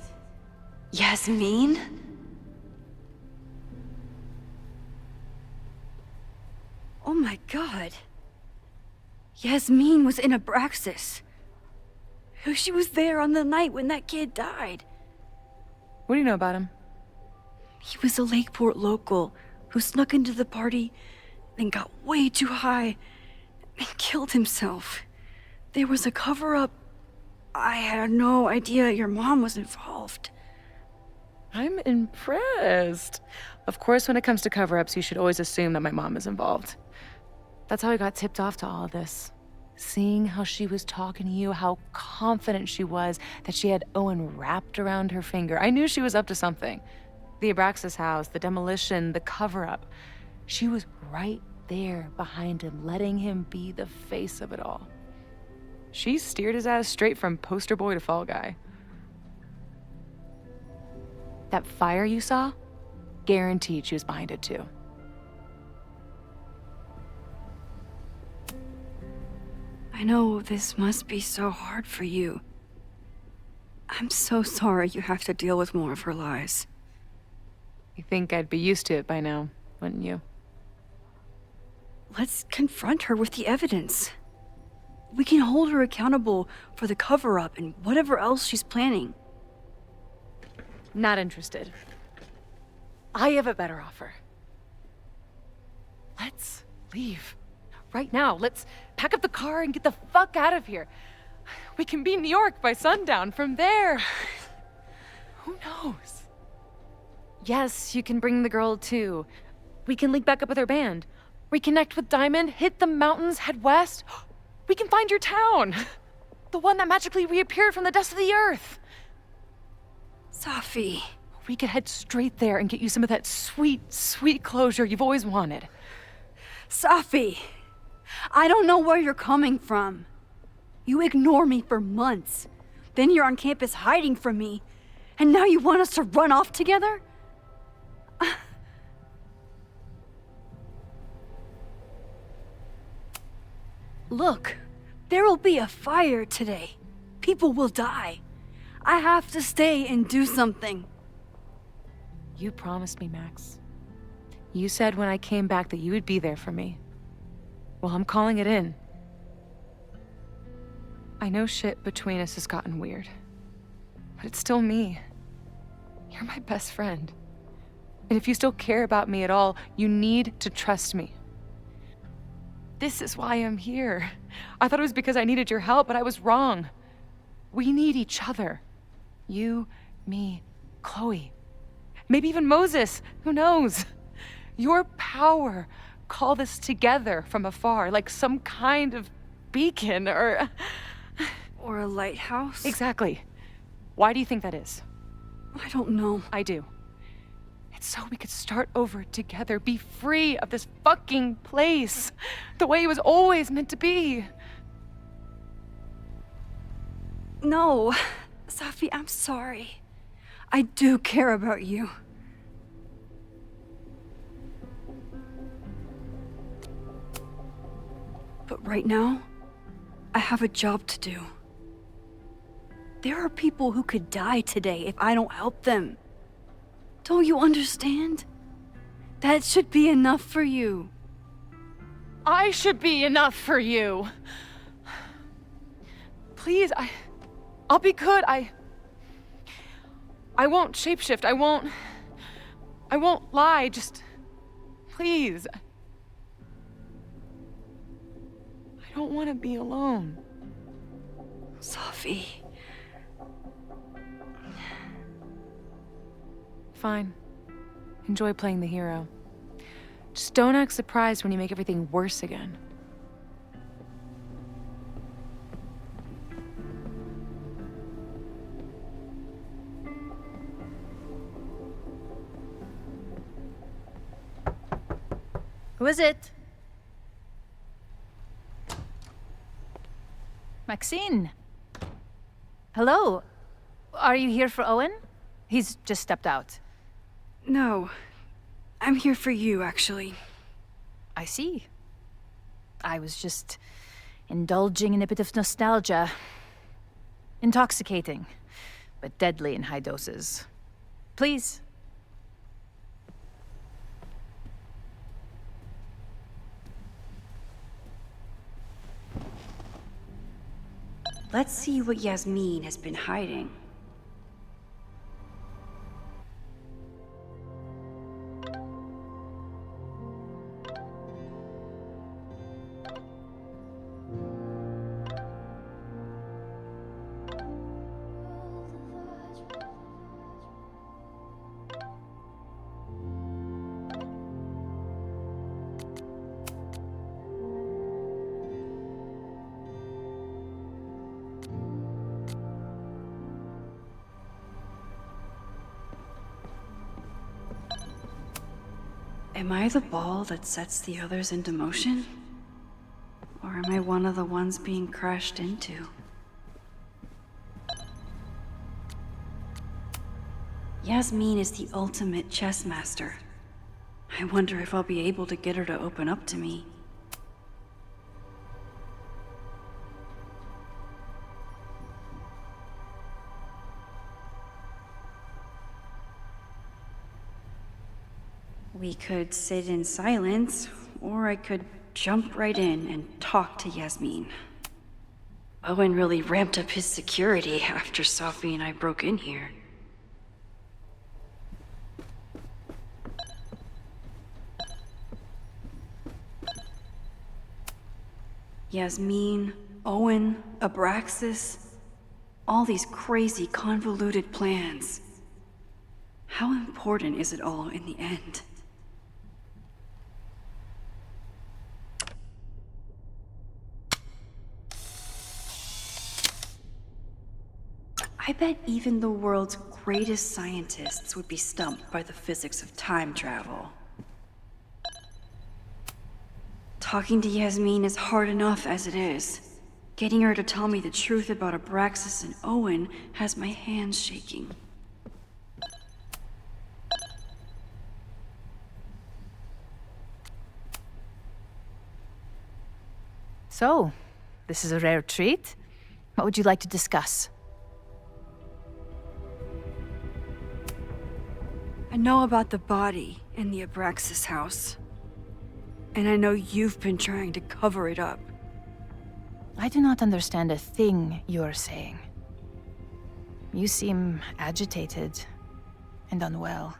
S4: Yasmin? Oh my god. Yasmin was in Abraxas. She was there on the night when that kid died.
S15: What do you know about him?
S4: He was a Lakeport local who snuck into the party and got way too high and killed himself. There was a cover-up. I had no idea your mom was involved.
S21: I'm impressed. Of course, when it comes to cover-ups, you should always assume that my mom is involved. That's how I got tipped off to all of this. Seeing how she was talking to you, how confident she was that she had Owen wrapped around her finger. I knew she was up to something. The Abraxas house, the demolition, the cover-up. She was right there behind him, letting him be the face of it all. She steered his ass straight from poster boy to fall guy. That fire you saw? Guaranteed she was behind it too.
S4: I know this must be so hard for you. I'm so sorry you have to deal with more of her lies.
S21: You think I'd be used to it by now, wouldn't you?
S4: Let's confront her with the evidence. We can hold her accountable for the cover-up and whatever else she's planning.
S21: Not interested. I have a better offer. Let's leave. Right now, let's pack up the car and get the fuck out of here. We can be in New York by sundown. From there, who knows? Yes, you can bring the girl too. We can link back up with her band. Reconnect with Diamond, hit the mountains, head west. We can find your town. The one that magically reappeared from the dust of the earth.
S4: Safi.
S21: We could head straight there and get you some of that sweet, sweet closure you've always wanted.
S4: Safi, I don't know where you're coming from. You ignore me for months. Then you're on campus hiding from me. And now you want us to run off together? Look, there will be a fire today. People will die. I have to stay and do something.
S21: You promised me, Max. You said when I came back that you would be there for me. Well, I'm calling it in. I know shit between us has gotten weird, but it's still me. You're my best friend. And if you still care about me at all, you need to trust me. This is why I'm here. I thought it was because I needed your help, but I was wrong. We need each other. You, me, Chloe. Maybe even Moses. Who knows? Your power called us together from afar, like some kind of beacon or
S4: a lighthouse?
S21: Exactly. Why do you think that is?
S4: I don't know.
S21: I do. It's so we could start over together, be free of this fucking place, the way it was always meant to be.
S4: No, Safi, I'm sorry. I do care about you. But right now, I have a job to do. There are people who could die today if I don't help them. Don't you understand? That should be enough for you.
S21: I should be enough for you. Please, I'll be good. I won't shapeshift. I won't lie. Just please. I don't want to be alone.
S4: Safi.
S21: Fine. Enjoy playing the hero. Just don't act surprised when you make everything worse again.
S3: Who is it? Maxine. Hello. Are you here for Owen? He's just stepped out.
S4: No. I'm here for you, actually.
S3: I see. I was just indulging in a bit of nostalgia. Intoxicating.
S1: but deadly in high doses. Please.
S4: Let's see what Yasmin has been hiding. Am I the ball that sets the others into motion? Or am I one of the ones being crashed into? Yasmin is the ultimate chess master. I wonder if I'll be able to get her to open up to me. We could sit in silence, or I could jump right in and talk to Yasmin. Owen really ramped up his security after Safi and I broke in here. Yasmin, Owen, Abraxas, all these crazy convoluted plans. How important is it all in the end? I bet even the world's greatest scientists would be stumped by the physics of time travel. Talking to Yasmin is hard enough as it is. Getting her to tell me the truth about Abraxas and Owen has my hands shaking.
S1: So, this is a rare treat. What would you like to discuss?
S4: I know about the body in the Abraxas house. And I know you've been trying to cover it up.
S1: I do not understand a thing you're saying. You seem agitated and unwell.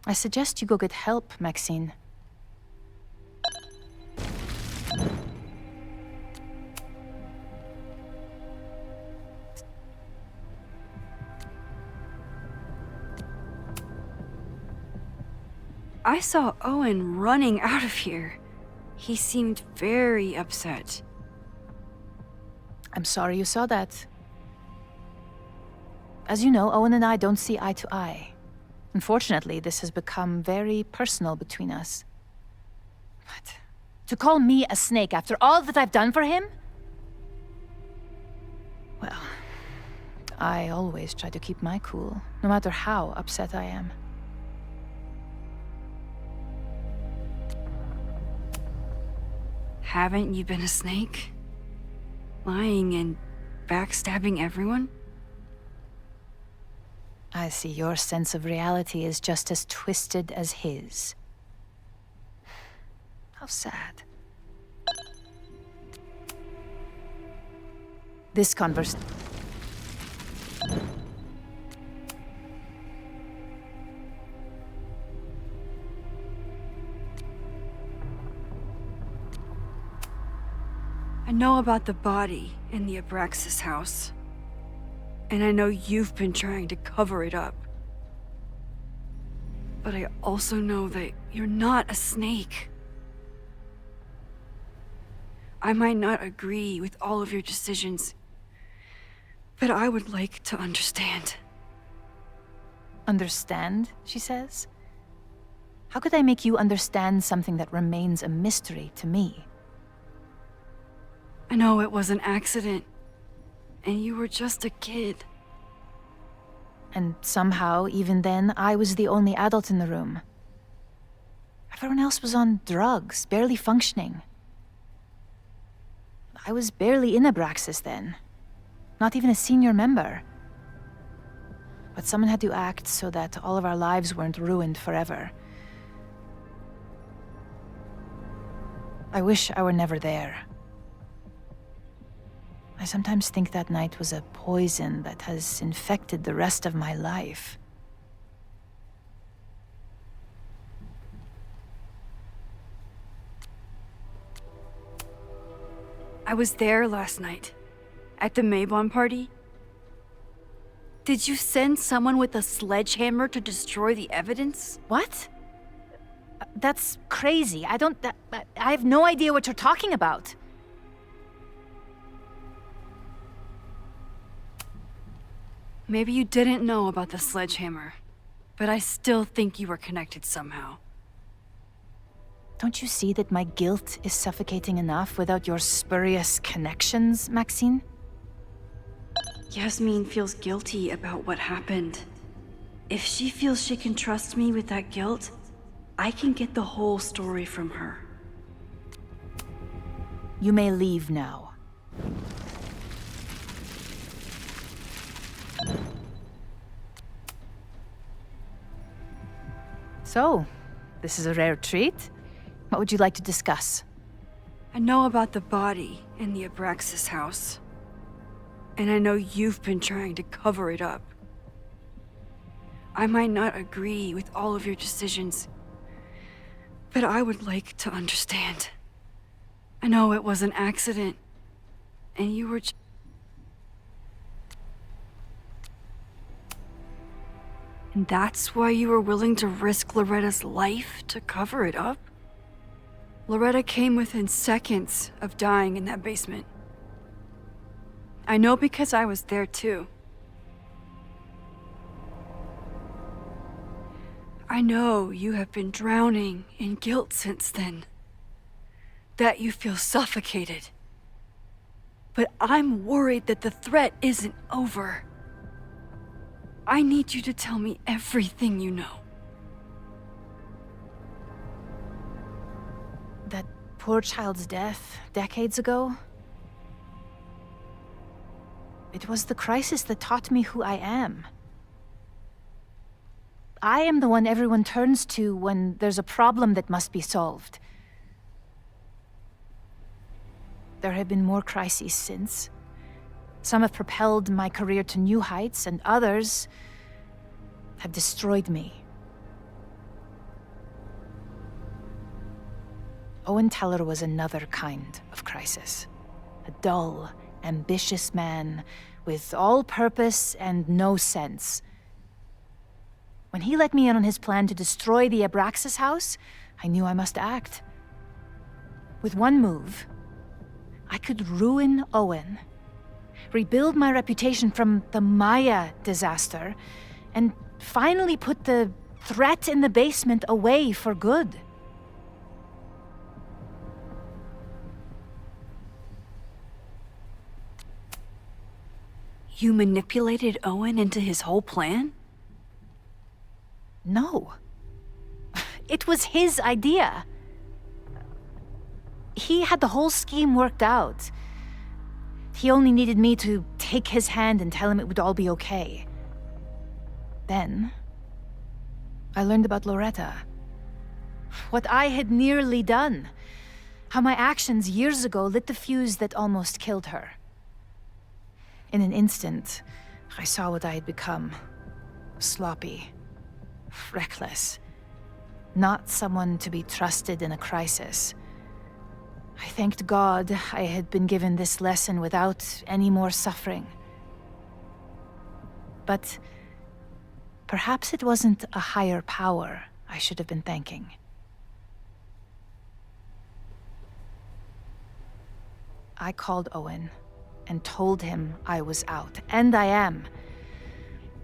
S1: I suggest you go get help, Maxine.
S4: I saw Owen running out of here. He seemed very upset.
S1: I'm sorry you saw that. As you know, Owen and I don't see eye to eye. Unfortunately, this has become very personal between us. But to call me a snake after all that I've done for him? Well, I always try to keep my cool, no matter how upset I am.
S4: Haven't you been a snake? Lying and backstabbing everyone?
S1: I see your sense of reality is just as twisted as his. How sad. This conversation.
S4: I know about the body in the Abraxas house. And I know you've been trying to cover it up. But I also know that you're not a snake. I might not agree with all of your decisions, but I would like to understand.
S1: Understand, she says? How could I make you understand something that remains a mystery to me?
S4: I know it was an accident, and you were just a kid.
S1: And somehow, even then, I was the only adult in the room. Everyone else was on drugs, barely functioning. I was barely in Abraxas then. Not even a senior member. But someone had to act so that all of our lives weren't ruined forever. I wish I were never there. I sometimes think that night was a poison that has infected the rest of my life.
S4: I was there last night, at the Maybon party. Did you send someone with a sledgehammer to destroy the evidence?
S1: What? That's crazy. I have no idea what you're talking about.
S4: Maybe you didn't know about the sledgehammer, but I still think you were connected somehow.
S1: Don't you see that my guilt is suffocating enough without your spurious connections, Maxine?
S4: Yasmin feels guilty about what happened. If she feels she can trust me with that guilt, I can get the whole story from her.
S1: You may leave now. So, this is a rare treat. What would you like to discuss?
S4: I know about the body in the Abraxas house. And I know you've been trying to cover it up. I might not agree with all of your decisions, but I would like to understand. I know it was an accident, and you were And that's why you were willing to risk Loretta's life to cover it up? Loretta came within seconds of dying in that basement. I know because I was there too. I know you have been drowning in guilt since then. That you feel suffocated. But I'm worried that the threat isn't over. I need you to tell me everything you know.
S1: That poor child's death decades ago? It was the crisis that taught me who I am. I am the one everyone turns to when there's a problem that must be solved. There have been more crises since. Some have propelled my career to new heights, and others have destroyed me. Owen Teller was another kind of crisis. A dull, ambitious man with all purpose and no sense. When he let me in on his plan to destroy the Abraxas house, I knew I must act. With one move, I could ruin Owen, rebuild my reputation from the Maya disaster, and finally put the threat in the basement away for good.
S4: You manipulated Owen into his whole plan?
S1: No. It was his idea. He had the whole scheme worked out. He only needed me to take his hand and tell him it would all be okay. Then, I learned about Loretta. What I had nearly done. How my actions years ago lit the fuse that almost killed her. In an instant, I saw what I had become. Sloppy. Reckless. Not someone to be trusted in a crisis. I thanked God I had been given this lesson without any more suffering. But perhaps it wasn't a higher power I should have been thanking. I called Owen and told him I was out, and I am.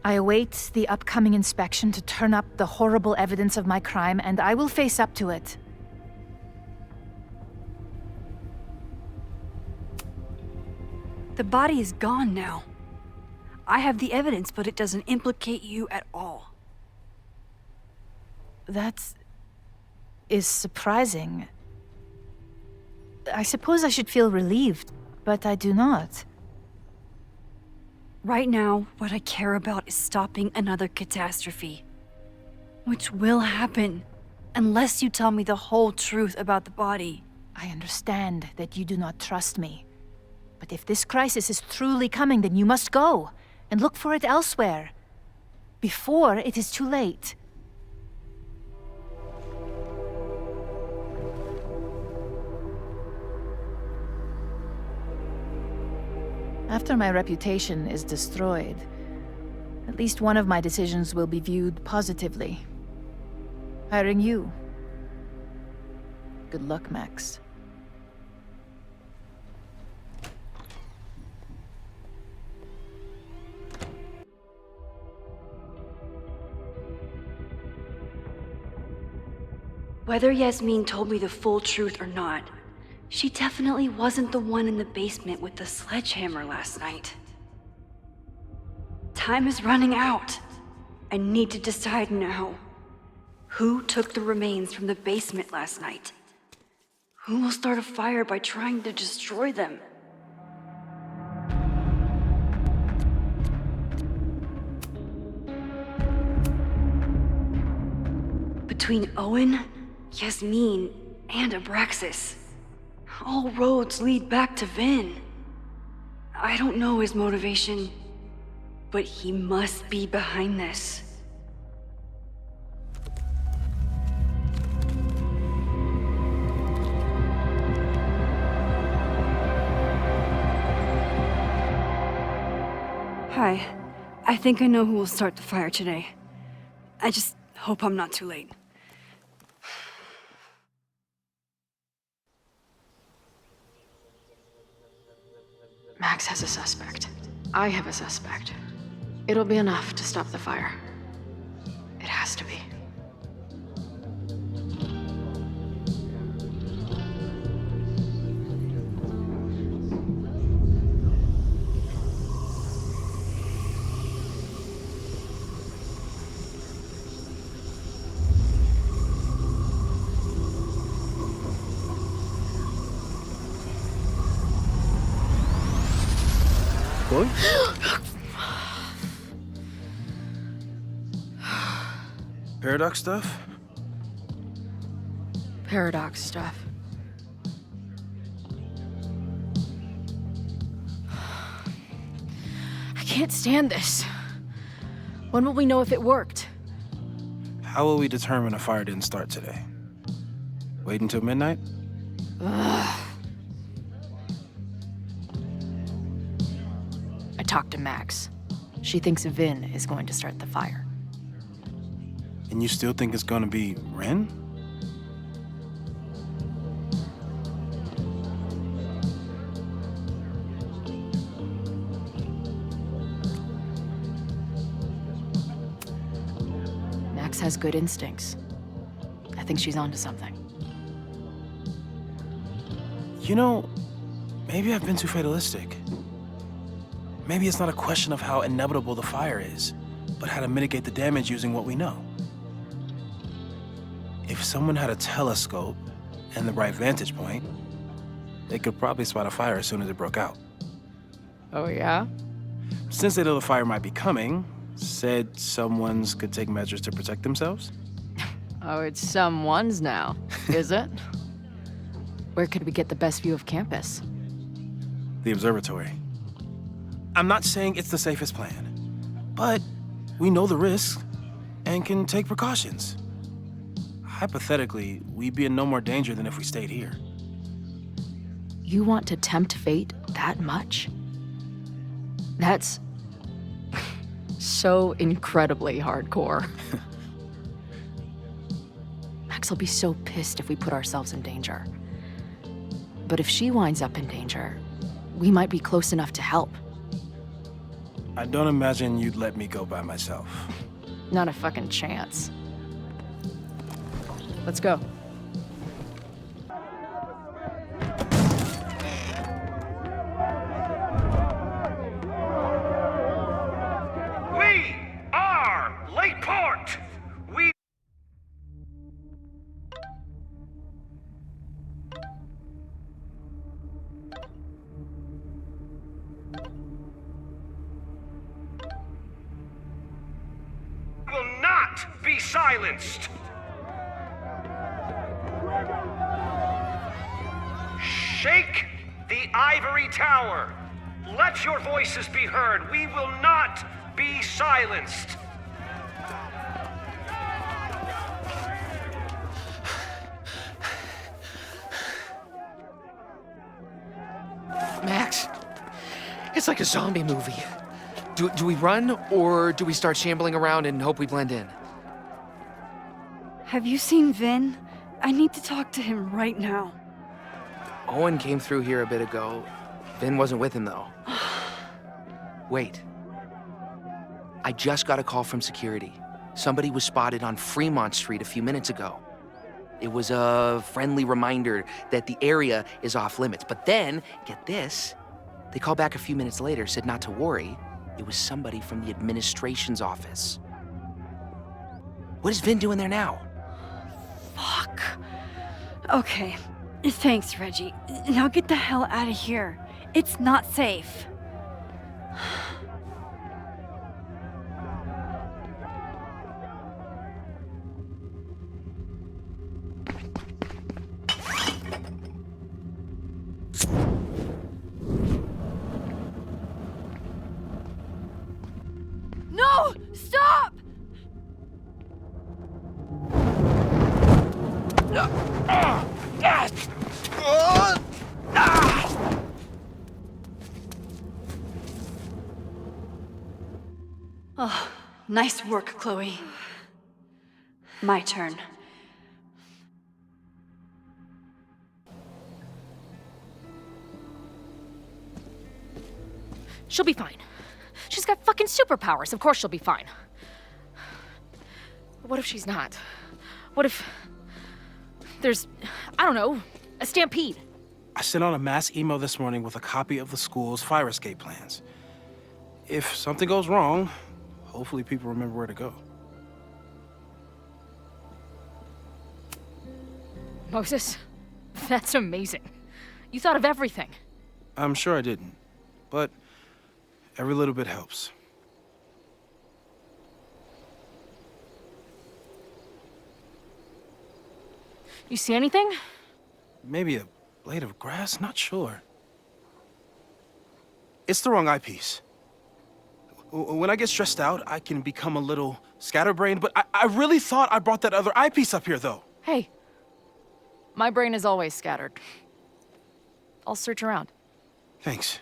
S1: I await the upcoming inspection to turn up the horrible evidence of my crime, and I will face up to it.
S4: The body is gone now. I have the evidence, but it doesn't implicate you at all.
S1: That is surprising. I suppose I should feel relieved, but I do not.
S4: Right now, what I care about is stopping another catastrophe. Which will happen, unless you tell me the whole truth about the body.
S1: I understand that you do not trust me. But if this crisis is truly coming, then you must go and look for it elsewhere. Before it is too late. After my reputation is destroyed, at least one of my decisions will be viewed positively. Hiring you. Good luck, Max.
S4: Whether Yasmin told me the full truth or not, she definitely wasn't the one in the basement with the sledgehammer last night. Time is running out. I need to decide now. Who took the remains from the basement last night? Who will start a fire by trying to destroy them? Between Owen, Yasmin, and Abraxas, all roads lead back to Vin. I don't know his motivation, but he must be behind this. Hi. I think I know who will start the fire today. I just hope I'm not too late.
S3: Max has a suspect. I have a suspect. It'll be enough to stop the fire. It has to be.
S2: What? Paradox stuff?
S3: Paradox stuff. I can't stand this. When will we know if it worked?
S2: How will we determine a fire didn't start today? Wait until midnight?
S3: Ugh. I talked to Max. She thinks Vin is going to start the fire.
S2: And you still think it's gonna be Ren?
S3: Max has good instincts. I think she's onto something.
S2: You know, maybe I've been too fatalistic. Maybe it's not a question of how inevitable the fire is, but how to mitigate the damage using what we know. If someone had a telescope and the right vantage point, they could probably spot a fire as soon as it broke out.
S3: Oh, yeah?
S2: Since they know the fire might be coming, said someone's could take measures to protect themselves?
S3: Oh, it's someone's now, is it? Where could we get the best view of campus?
S2: The observatory. I'm not saying it's the safest plan, but we know the risks and can take precautions. Hypothetically, we'd be in no more danger than if we stayed here.
S3: You want to tempt fate that much? That's so incredibly hardcore. Max will be so pissed if we put ourselves in danger. But if she winds up in danger, we might be close enough to help.
S2: I don't imagine you'd let me go by myself.
S3: Not a fucking chance. Let's go.
S7: We are Lakeport! We... silenced. Shake the ivory tower. Let your voices be heard. We will not be silenced.
S6: Max, it's like a zombie movie. Do we run, or do we start shambling around and hope we blend in?
S4: Have you seen Vin? I need to talk to him right now.
S6: Owen came through here a bit ago. Vin wasn't with him, though. Wait. I just got a call from security. Somebody was spotted on Fremont Street a few minutes ago. It was a friendly reminder that the area is off limits. But then, get this, they called back a few minutes later, said not to worry. It was somebody from the administration's office. What is Vin doing there now?
S4: Fuck. Okay. Thanks, Reggie. Now get the hell out of here. It's not safe. No! Stop! Oh, nice work, Chloe. My turn.
S3: She'll be fine. She's got fucking superpowers. Of course she'll be fine. But what if she's not? What if there's, I don't know, a stampede?
S2: I sent out a mass email this morning with a copy of the school's fire escape plans. If something goes wrong, hopefully people remember where to go.
S3: Moses, that's amazing. You thought of everything.
S2: I'm sure I didn't, but every little bit helps.
S3: You see anything?
S2: Maybe a blade of grass, not sure. It's the wrong eyepiece. When I get stressed out, I can become a little scatterbrained, but I really thought I brought that other eyepiece up here, though.
S3: Hey, my brain is always scattered. I'll search around.
S2: Thanks.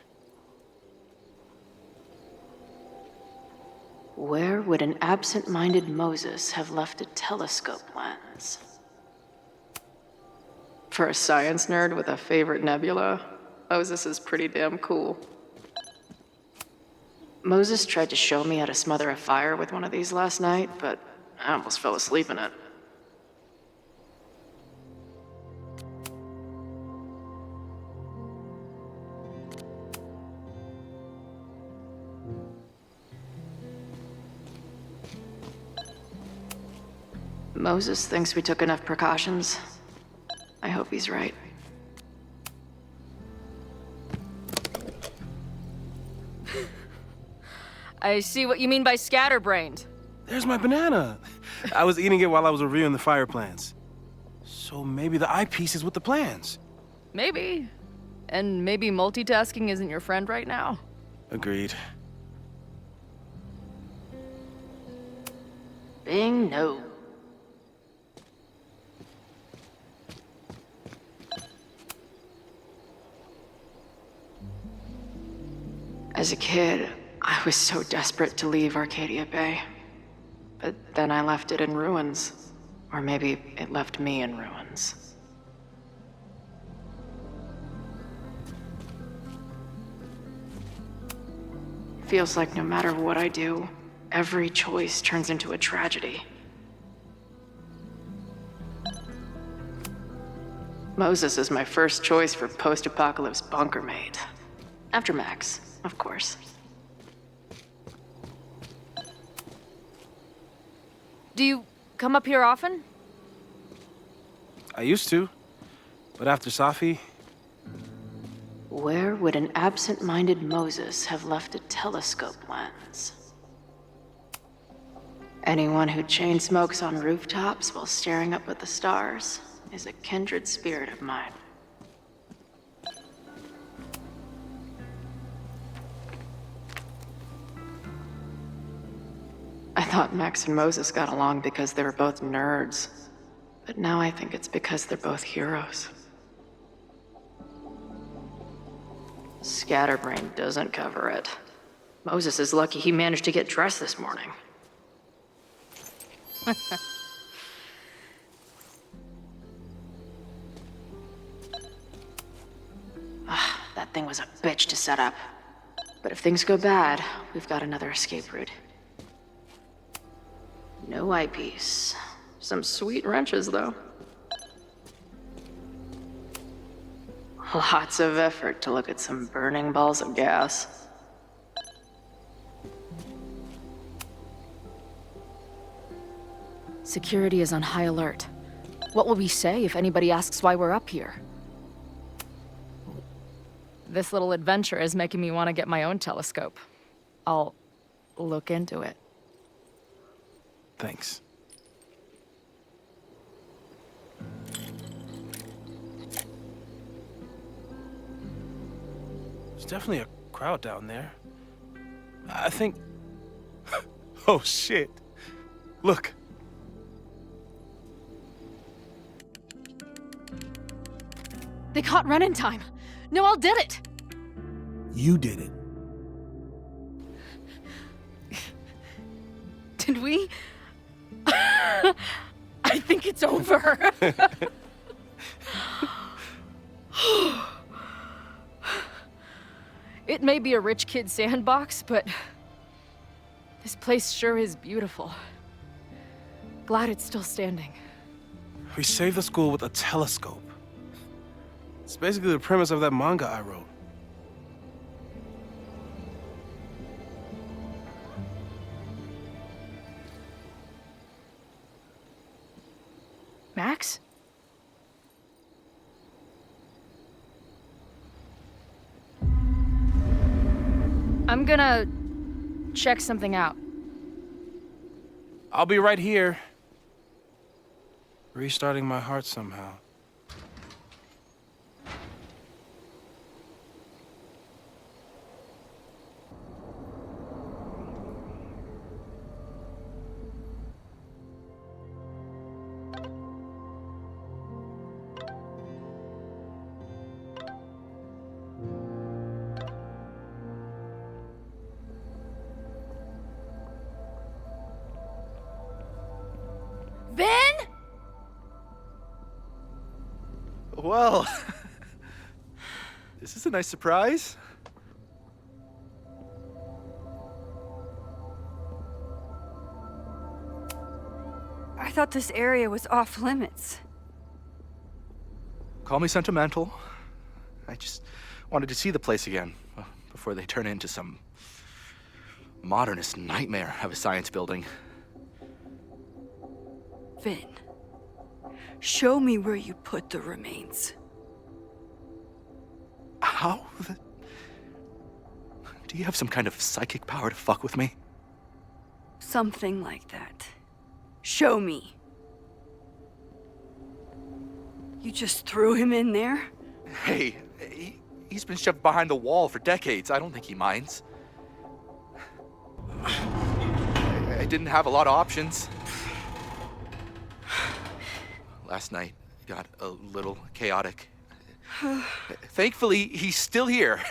S1: Where would an absent-minded Moses have left a telescope lens? For a science nerd with a favorite nebula, Moses is pretty damn cool. Moses tried to show me how to smother a fire with one of these last night, but I almost fell asleep in it. Moses thinks we took enough precautions. I hope he's right.
S3: I see what you mean by scatterbrained.
S2: There's my banana. I was eating it while I was reviewing the fire plans. So maybe the eyepiece is with the plans.
S3: Maybe. And maybe multitasking isn't your friend right now.
S2: Agreed.
S1: Bing, no. As a kid, I was so desperate to leave Arcadia Bay. But then I left it in ruins. Or maybe it left me in ruins. Feels like no matter what I do, every choice turns into a tragedy. Moses is my first choice for post-apocalypse bunker mate. After Max, of course.
S3: Do you come up here often?
S2: I used to, but after Safi...
S1: Where would an absent-minded Moses have left a telescope lens?
S3: Anyone who chain smokes on rooftops while staring up at the stars is a kindred spirit of mine. I thought Max and Moses got along because they were both nerds, but now I think it's because they're both heroes. Scatterbrain doesn't cover it. Moses is lucky he managed to get dressed this morning. That thing was a bitch to set up. But if things go bad, we've got another escape route. No eyepiece. Some sweet wrenches, though. Lots of effort to look at some burning balls of gas. Security is on high alert. What will we say if anybody asks why we're up here? This little adventure is making me want to get my own telescope. I'll look into it.
S2: Thanks. There's definitely a crowd down there. I think... Oh, shit. Look.
S3: They caught Ren in time. Noel did it.
S2: You did it.
S3: Did we? I think it's over. It may be a rich kid's sandbox, but this place sure is beautiful. Glad it's still standing.
S2: We saved the school with a telescope. It's basically the premise of that manga I wrote.
S3: Max? I'm gonna check something out.
S2: I'll be right here. Restarting my heart somehow.
S3: Vin?
S8: Well, this is a nice surprise.
S4: I thought this area was off limits.
S8: Call me sentimental. I just wanted to see the place again before they turn into some modernist nightmare of a science building.
S4: Vin, show me where you put the remains.
S8: How? Do you have some kind of psychic power to fuck with me?
S4: Something like that. Show me. You just threw him in there?
S8: Hey, he's been shoved behind the wall for decades. I don't think he minds. I didn't have a lot of options. Last night got a little chaotic. Thankfully, he's still here.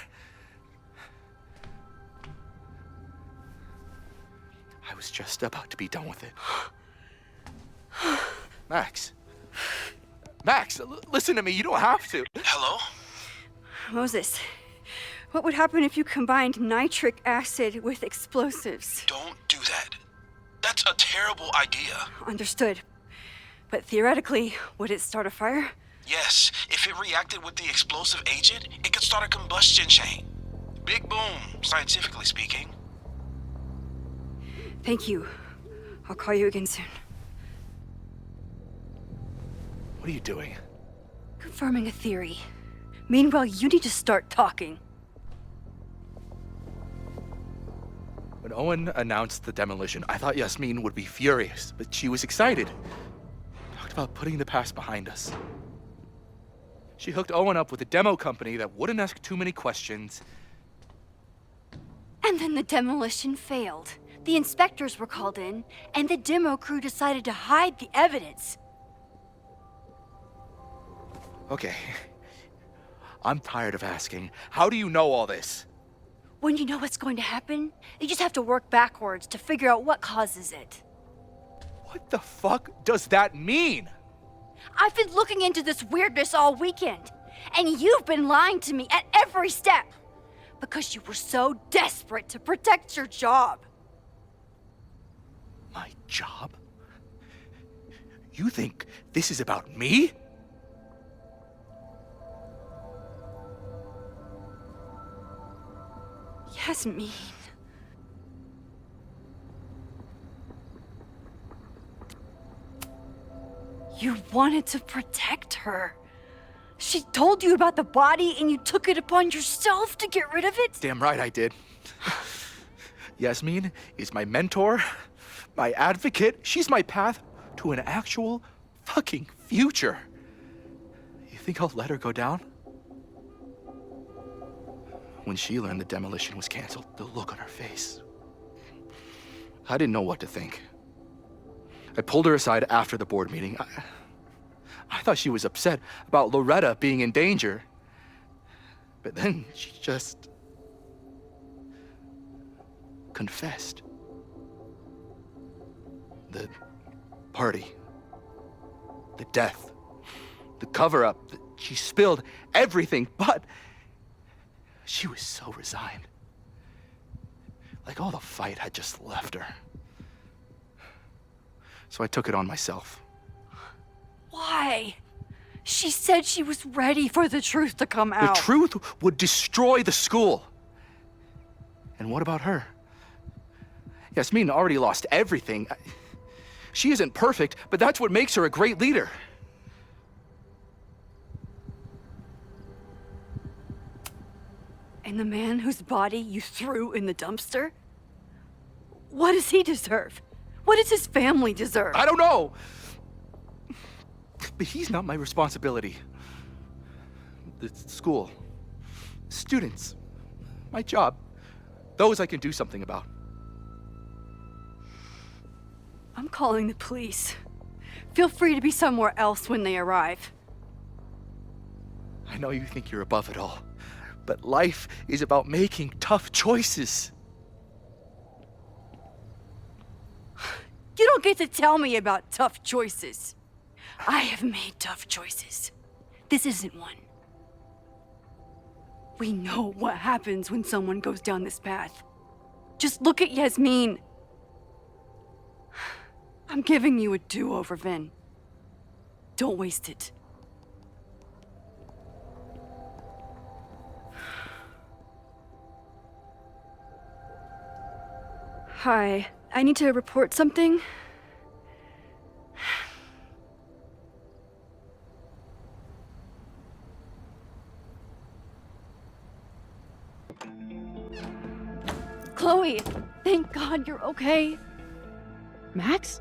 S8: I was just about to be done with it. Max. Max, listen to me. You don't have to.
S2: Hello?
S4: Moses, what would happen if you combined nitric acid with explosives?
S2: Don't do that. That's a terrible idea.
S4: Understood. But theoretically, would it start a fire?
S2: Yes, if it reacted with the explosive agent, it could start a combustion chain. Big boom, scientifically speaking.
S4: Thank you. I'll call you again soon.
S8: What are you doing?
S4: Confirming a theory. Meanwhile, you need to start talking.
S8: When Owen announced the demolition, I thought Yasmin would be furious, but she was excited. Talked about putting the past behind us. She hooked Owen up with a demo company that wouldn't ask too many questions.
S9: And then the demolition failed. The inspectors were called in, and the demo crew decided to hide the evidence.
S8: Okay. I'm tired of asking. How do you know all this?
S9: When you know what's going to happen, you just have to work backwards to figure out what causes it.
S8: What the fuck does that mean?
S9: I've been looking into this weirdness all weekend, and you've been lying to me at every step because you were so desperate to protect your job.
S8: My job? You think this is about me?
S9: Yasmin. You wanted to protect her. She told you about the body and you took it upon yourself to get rid of it?
S8: Damn right I did. Yasmin is my mentor, my advocate. She's my path to an actual fucking future. You think I'll let her go down? When she learned the demolition was canceled, the look on her face. I didn't know what to think. I pulled her aside after the board meeting. I thought she was upset about Loretta being in danger. But then she just confessed. The party, the death, the cover-up, she spilled everything, but she was so resigned. Like all the fight had just left her. So I took it on myself.
S9: Why? She said she was ready for the truth to come out.
S8: The truth would destroy the school. And what about her? Yasmin already lost everything. She isn't perfect, but that's what makes her a great leader.
S9: And the man whose body you threw in the dumpster? What does he deserve? What does his family deserve?
S8: I don't know. But he's not my responsibility. The school, students, my job, those I can do something about.
S9: I'm calling the police. Feel free to be somewhere else when they arrive.
S8: I know you think you're above it all, but life is about making tough choices.
S9: You don't get to tell me about tough choices. I have made tough choices. This isn't one. We know what happens when someone goes down this path. Just look at Yasmin. I'm giving you a do-over, Vin. Don't waste it. Hi, I need to report something. Chloe, thank God you're okay.
S3: Max?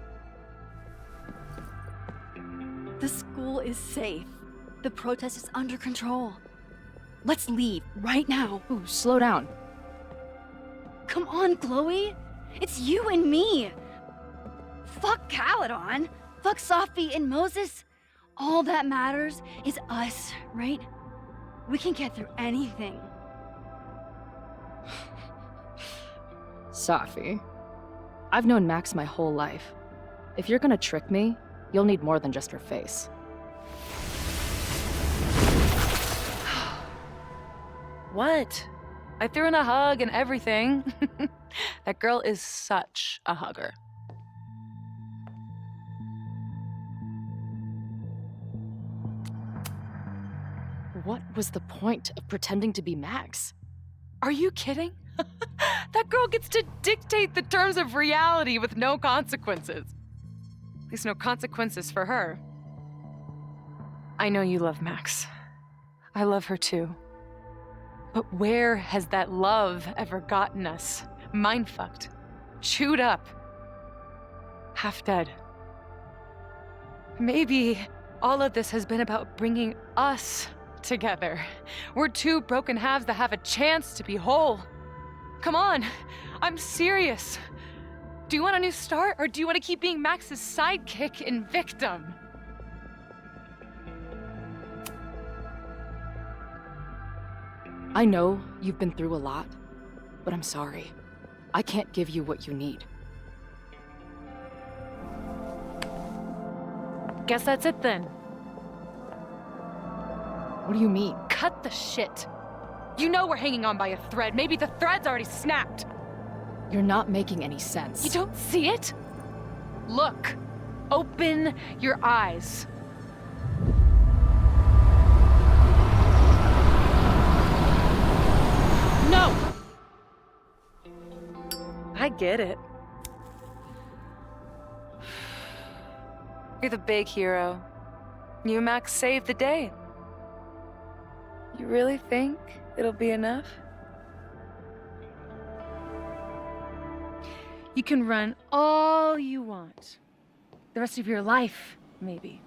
S9: The school is safe. The protest is under control. Let's leave right now.
S3: Ooh, slow down.
S9: Come on, Chloe. It's you and me. Fuck Caledon. Fuck Safi and Moses. All that matters is us, right? We can get through anything.
S3: Safi. I've known Max my whole life. If you're gonna trick me, you'll need more than just her face. What? I threw in a hug and everything. That girl is such a hugger. What was the point of pretending to be Max? Are you kidding? That girl gets to dictate the terms of reality with no consequences. At least no consequences for her. I know you love Max. I love her too. But where has that love ever gotten us? Mind-fucked.
S21: chewed up, half dead. Maybe all of this has been about bringing us together. We're two broken halves that have a chance to be whole. Come on, I'm serious. Do you want a new start, or do you want to keep being Max's sidekick and victim?
S3: I know you've been through a lot, but I'm sorry. I can't give you what you need.
S21: Guess that's it then.
S3: What do you mean?
S21: Cut the shit. You know we're hanging on by a thread. Maybe the thread's already snapped.
S3: You're not making any sense.
S21: You don't see it? Look. Open your eyes. No! I get it. You're the big hero. You and Max saved the day. You really think it'll be enough? You can run all you want. The rest of your life, maybe.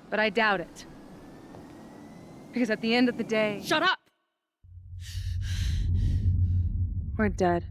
S21: But I doubt it. Because at the end of the day...
S3: Shut up!
S21: We're dead.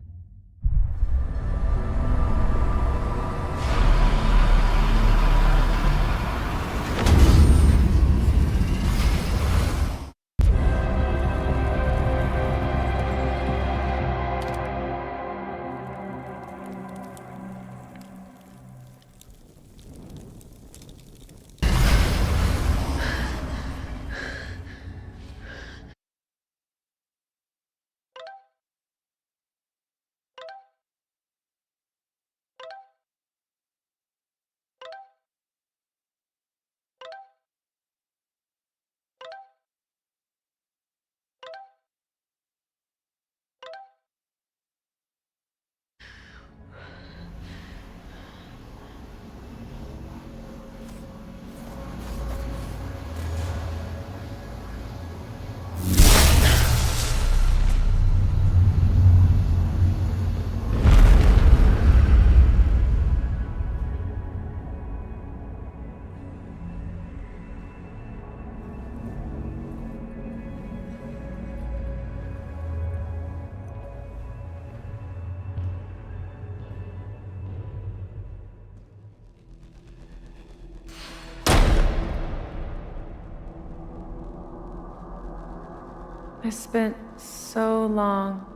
S21: I spent so long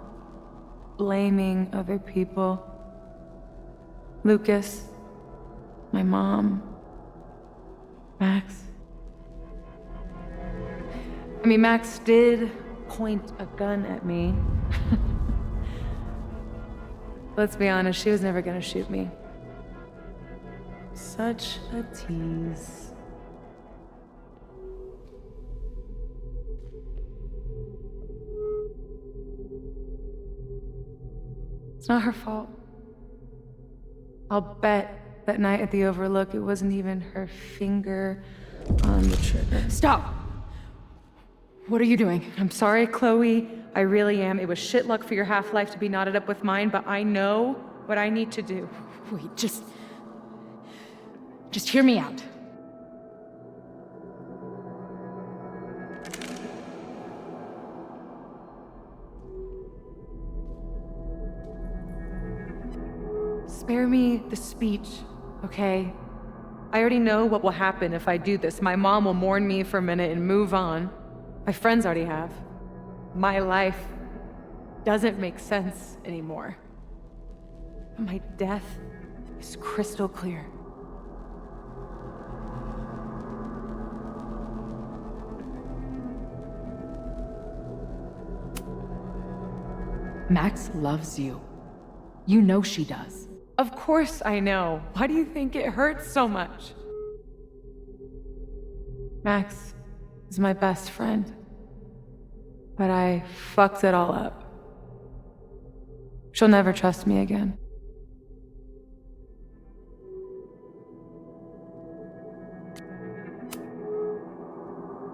S21: blaming other people. Lucas, my mom, Max. I mean, Max did point a gun at me. Let's be honest, she was never gonna shoot me. Such a tease. It's not her fault. I'll bet that night at the Overlook it wasn't even her finger on the trigger.
S3: Stop! What are you doing?
S21: I'm sorry, Chloe. I really am. It was shit luck for your half-life to be knotted up with mine, but I know what I need to do.
S3: Wait, just hear me out.
S21: Spare me the speech, okay? I already know what will happen if I do this. My mom will mourn me for a minute and move on. My friends already have. My life doesn't make sense anymore. But my death is crystal clear.
S3: Max loves you. You know she does.
S21: Of course I know. Why do you think it hurts so much? Max is my best friend. But I fucked it all up. She'll never trust me again.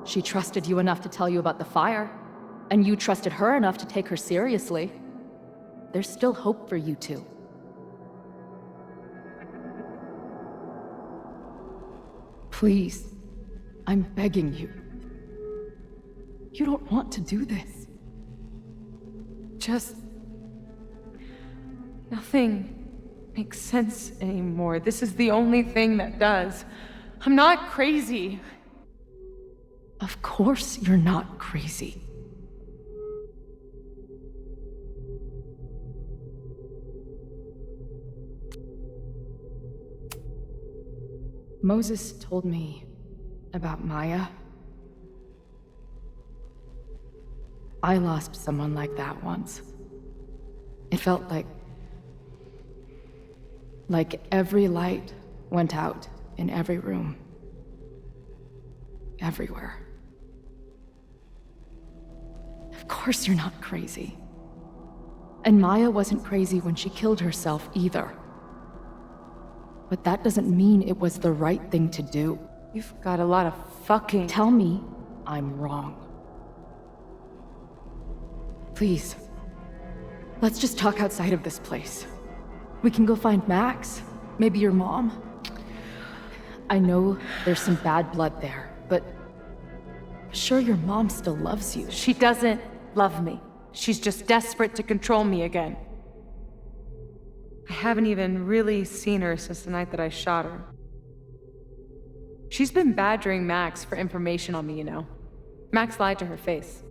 S3: She trusted you enough to tell you about the fire, and you trusted her enough to take her seriously. There's still hope for you two. Please, I'm begging you. You don't want to do this.
S21: Just... nothing makes sense anymore. This is the only thing that does. I'm not crazy.
S3: Of course you're not crazy. Moses told me about Maya. I lost someone like that once. It felt like every light went out in every room. Everywhere. Of course you're not crazy. And Maya wasn't crazy when she killed herself either. But that doesn't mean it was the right thing to do.
S21: You've got a lot of fucking...
S3: Tell me I'm wrong. Please. Let's just talk outside of this place. We can go find Max, maybe your mom. I know there's some bad blood there, but sure your mom still loves you.
S21: She doesn't love me. She's just desperate to control me again. I haven't even really seen her since the night that I shot her. She's been badgering Max for information on me, you know. Max lied to her face.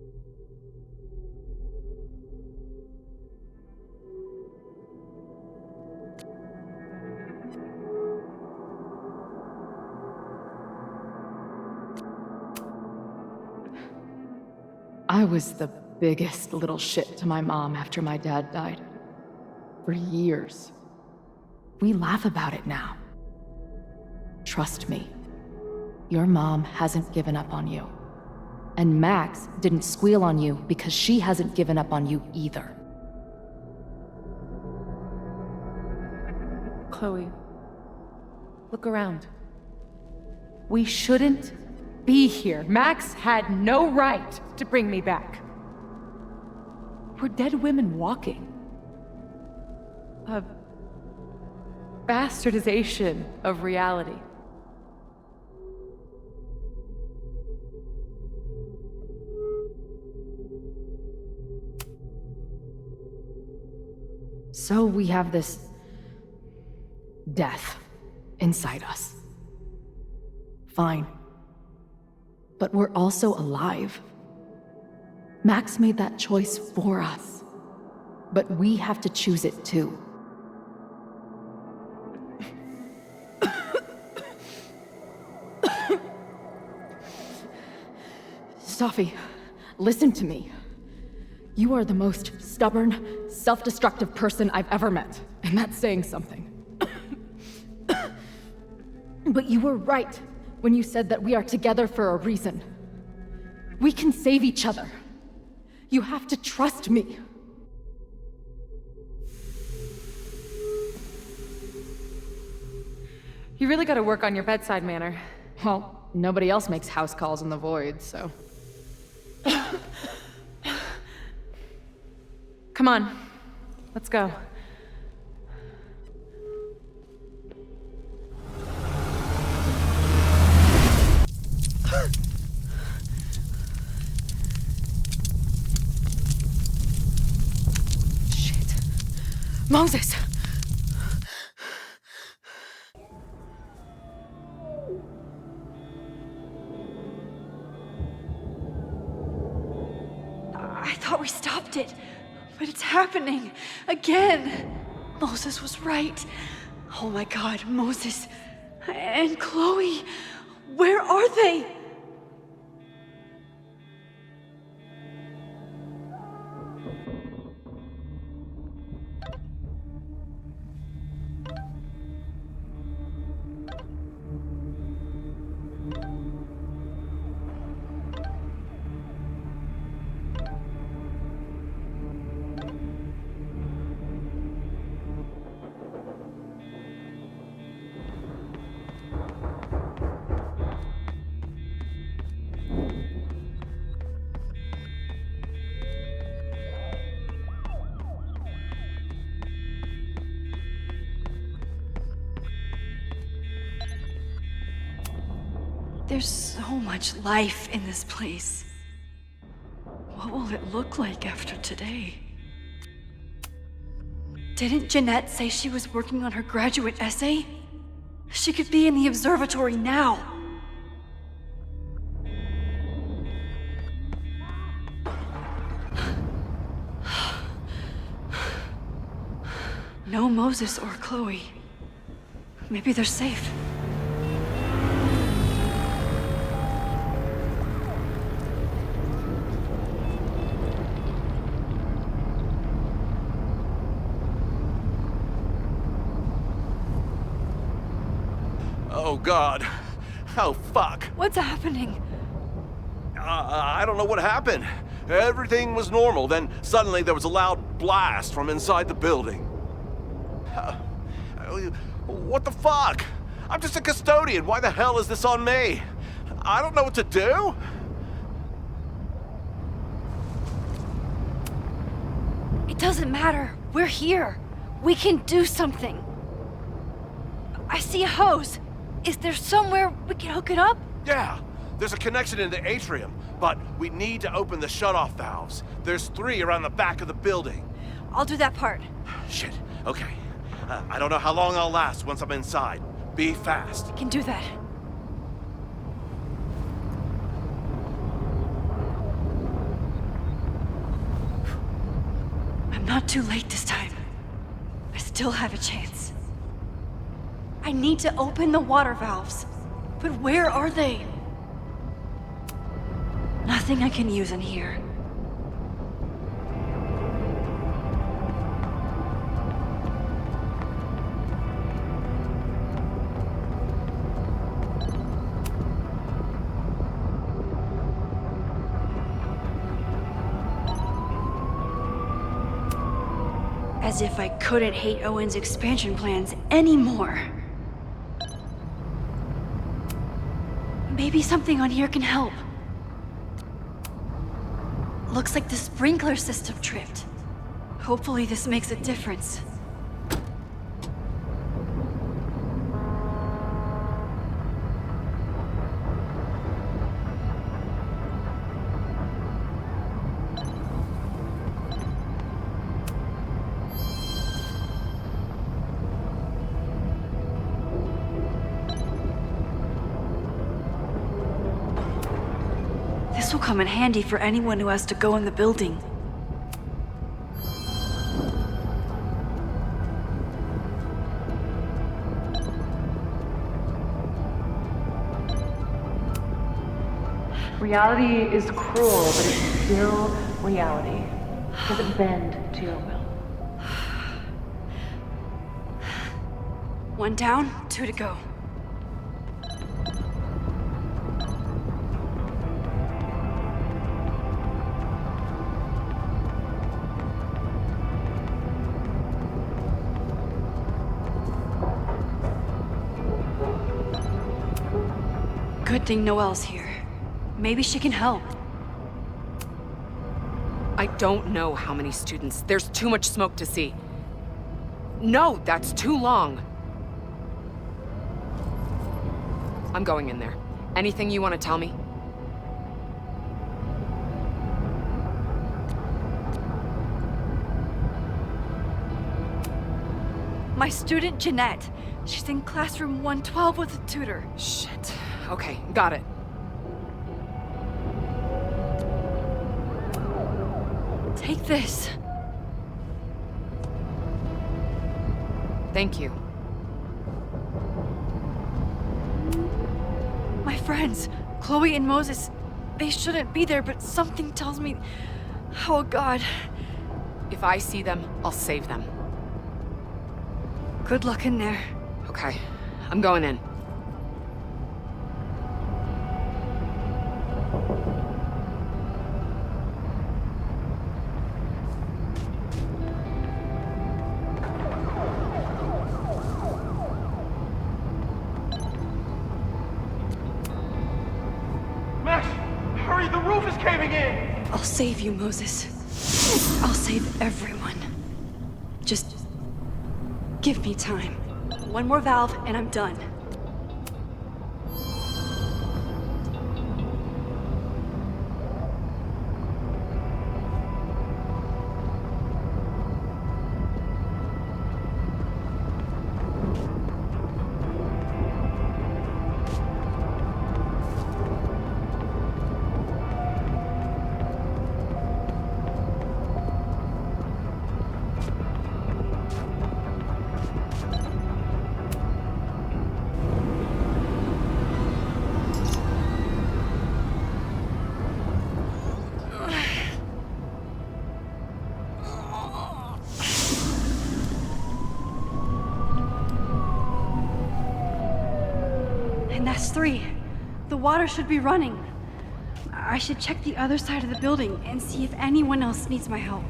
S3: I was the biggest little shit to my mom after my dad died. For years. We laugh about it now. Trust me. Your mom hasn't given up on you. And Max didn't squeal on you because she hasn't given up on you either.
S21: Chloe, look around. We shouldn't be here. Max had no right to bring me back. We're dead women walking. A bastardization of reality.
S3: So we have this death inside us. Fine. But we're also alive. Max made that choice for us. But we have to choose it too. Safi, listen to me. You are the most stubborn, self-destructive person I've ever met, and that's saying something. But you were right when you said that we are together for a reason. We can save each other. You have to trust me.
S21: You really gotta work on your bedside manner.
S3: Well, nobody else makes house calls in the void, so...
S21: Come on, let's go.
S3: Shit. Moses!
S4: I thought we stopped it, but it's happening again. Moses was right. Oh my God, Moses and Chloe, where are they? There's so much life in this place. What will it look like after today? Didn't Jeanette say she was working on her graduate essay? She could be in the observatory now. No Moses or Chloe. Maybe they're safe.
S18: Oh, God. Oh, fuck.
S4: What's happening?
S18: I don't know what happened. Everything was normal, then suddenly there was a loud blast from inside the building. What the fuck? I'm just a custodian. Why the hell is this on me? I don't know what to do.
S9: It doesn't matter. We're here. We can do something. I see a hose. Is there somewhere we can hook it up?
S18: Yeah, there's a connection in the atrium, but we need to open the shutoff valves. There's 3 around the back of the building.
S9: I'll do that part.
S18: Shit, okay. I don't know how long I'll last once I'm inside. Be fast.
S9: I can do that.
S4: I'm not too late this time. I still have a chance. I need to open the water valves. But where are they? Nothing I can use in here. As if I couldn't hate Owen's expansion plans anymore. Maybe something on here can help. Looks like the sprinkler system tripped. Hopefully this makes a difference. This will come in handy for anyone who has to go in the building.
S5: Reality is cruel, but it's still reality. It doesn't bend to your will.
S4: 1 down, 2 to go. Good thing Noelle's here. Maybe she can help.
S10: I don't know how many students. There's too much smoke to see. No, that's too long. I'm going in there. Anything you want to tell me?
S4: My student Jeanette. She's in classroom 112 with a tutor.
S10: Shit. Okay, got it.
S4: Take this.
S10: Thank you.
S4: My friends, Chloe and Moses, they shouldn't be there, but something tells me... Oh, God.
S10: If I see them, I'll save them.
S4: Good luck in there.
S10: Okay, I'm going in.
S7: Hurry, the roof is caving in!
S4: I'll save you, Moses. I'll save everyone. Just give me time. 1 more valve and I'm done. that's 3. The water should be running. I should check the other side of the building and see if anyone else needs my help.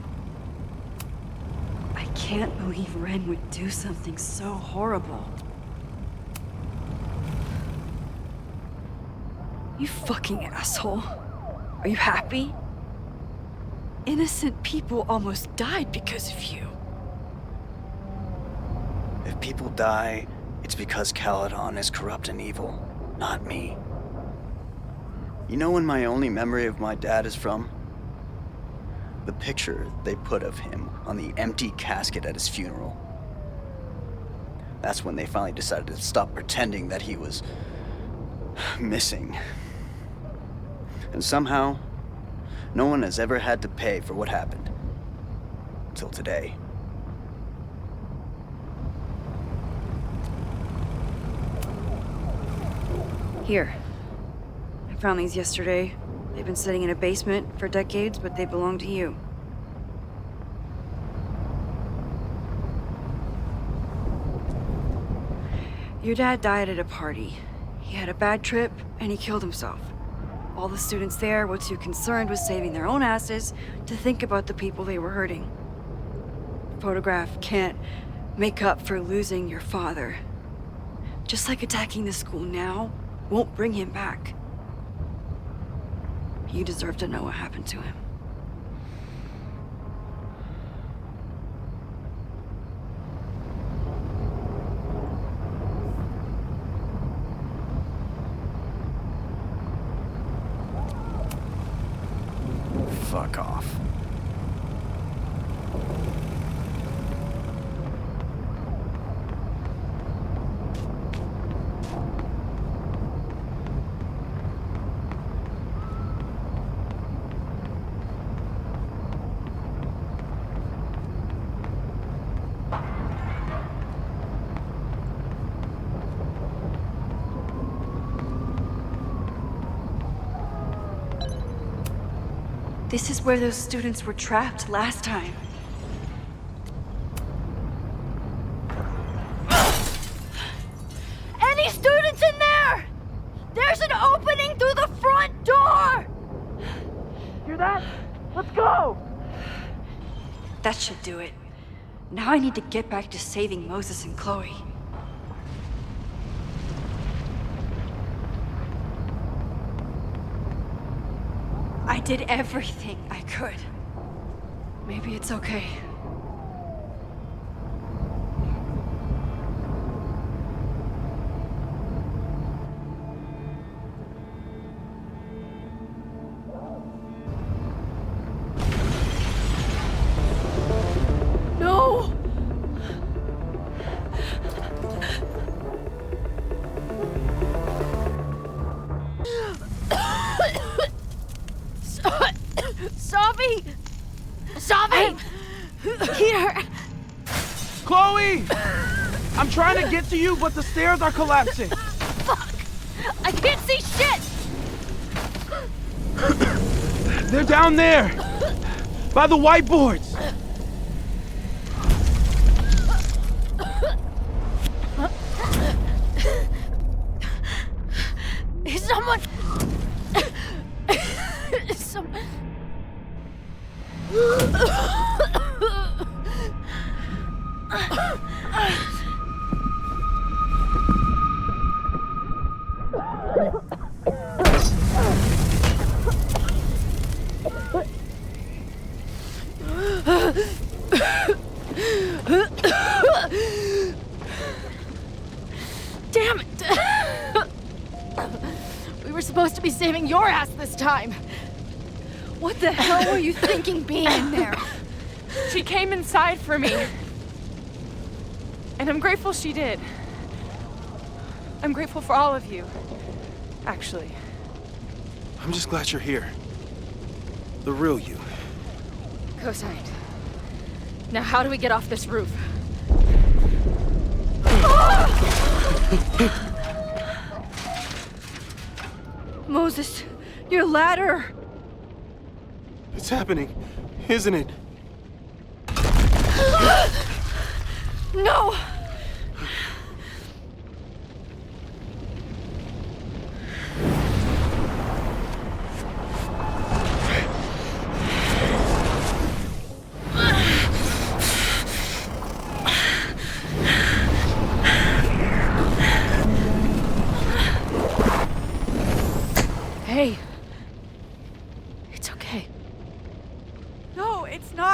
S4: I can't believe Ren would do something so horrible. You fucking asshole. Are you happy? Innocent people almost died because of you.
S14: If people die, it's because Caledon is corrupt and evil, not me. You know when my only memory of my dad is from? The picture they put of him on the empty casket at his funeral. That's when they finally decided to stop pretending that he was missing. And somehow, no one has ever had to pay for what happened. Till today.
S4: Here. I found these yesterday. They've been sitting in a basement for decades, but they belong to you. Your dad died at a party. He had a bad trip, and he killed himself. All the students there were too concerned with saving their own asses to think about the people they were hurting. The photograph can't make up for losing your father. Just like attacking the school now won't bring him back. You deserve to know what happened to him.
S14: Fuck off.
S4: This is where those students were trapped last time.
S9: Any students in there? There's an opening through the front door!
S5: Hear that? Let's go!
S4: That should do it. Now I need to get back to saving Moses and Chloe. I did everything I could. Maybe it's okay.
S9: No! Safi! Safi! Here!
S2: Chloe! I'm trying to get to you, but the stairs are collapsing.
S9: Fuck! I can't see shit!
S2: They're down there! By the whiteboards!
S9: Is someone... Someone... Damn it! We were supposed to be saving your ass this time. What the hell were you thinking being in there?
S21: She came inside for me. And I'm grateful she did. I'm grateful for all of you, actually.
S2: I'm just glad you're here. The real you.
S3: Co-signed. Now how do we get off this roof?
S4: Moses, your ladder!
S2: It's happening, isn't it?
S4: No!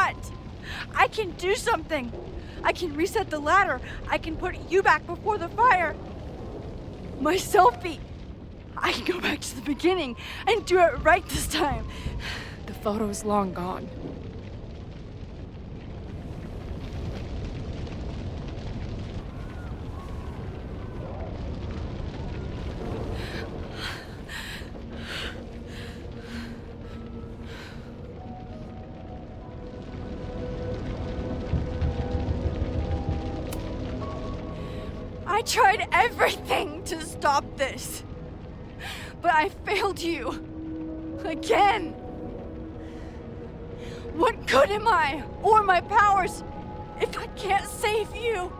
S4: want. I can do something. I can reset the ladder. I can put you back before the fire. My selfie. I can go back to the beginning and do it right this time.
S3: The photo's long gone.
S4: I tried everything to stop this, but I failed you. Again. What good am I, or my powers, if I can't save you?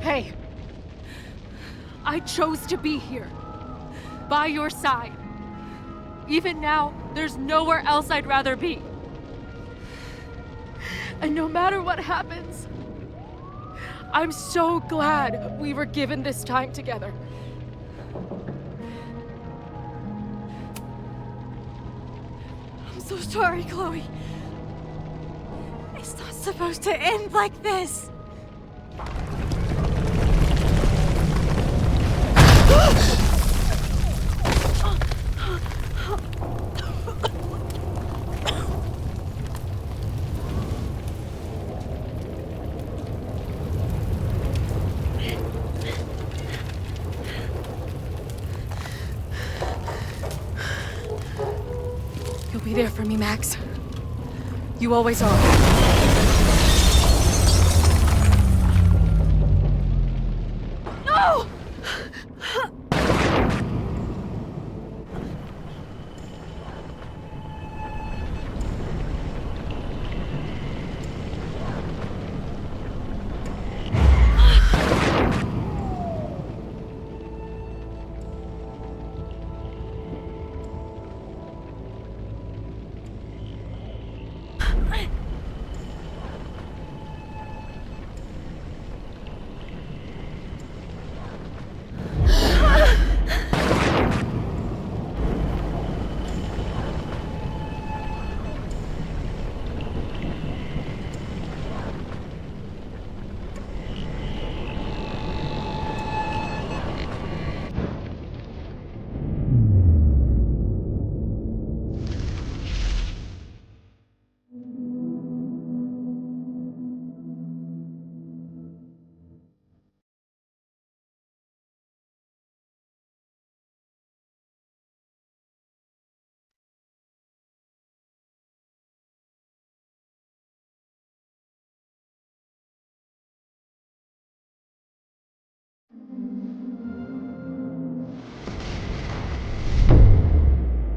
S21: Hey, I chose to be here, by your side. Even now, there's nowhere else I'd rather be. And no matter what happens, I'm so glad we were given this time together.
S4: I'm so sorry, Chloe. It's not supposed to end like this.
S21: You'll be there for me, Max. You always are.
S4: No!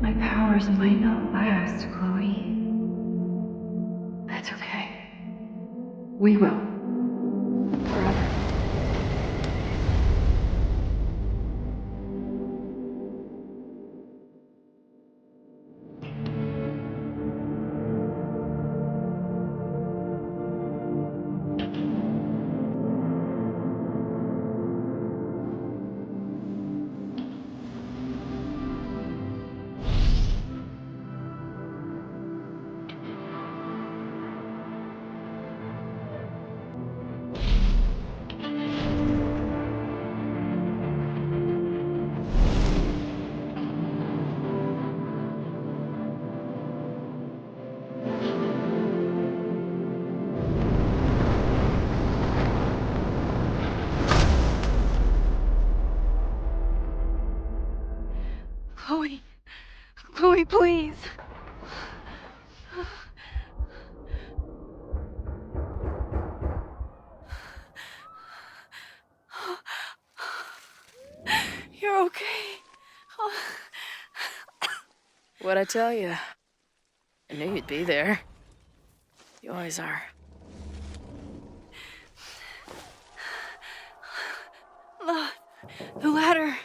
S5: My powers might not last, Chloe. That's okay. We will. Forever.
S4: Chloe. Chloe, please. You're okay.
S3: What'd I tell you? I knew you'd be there. You always are.
S4: The ladder.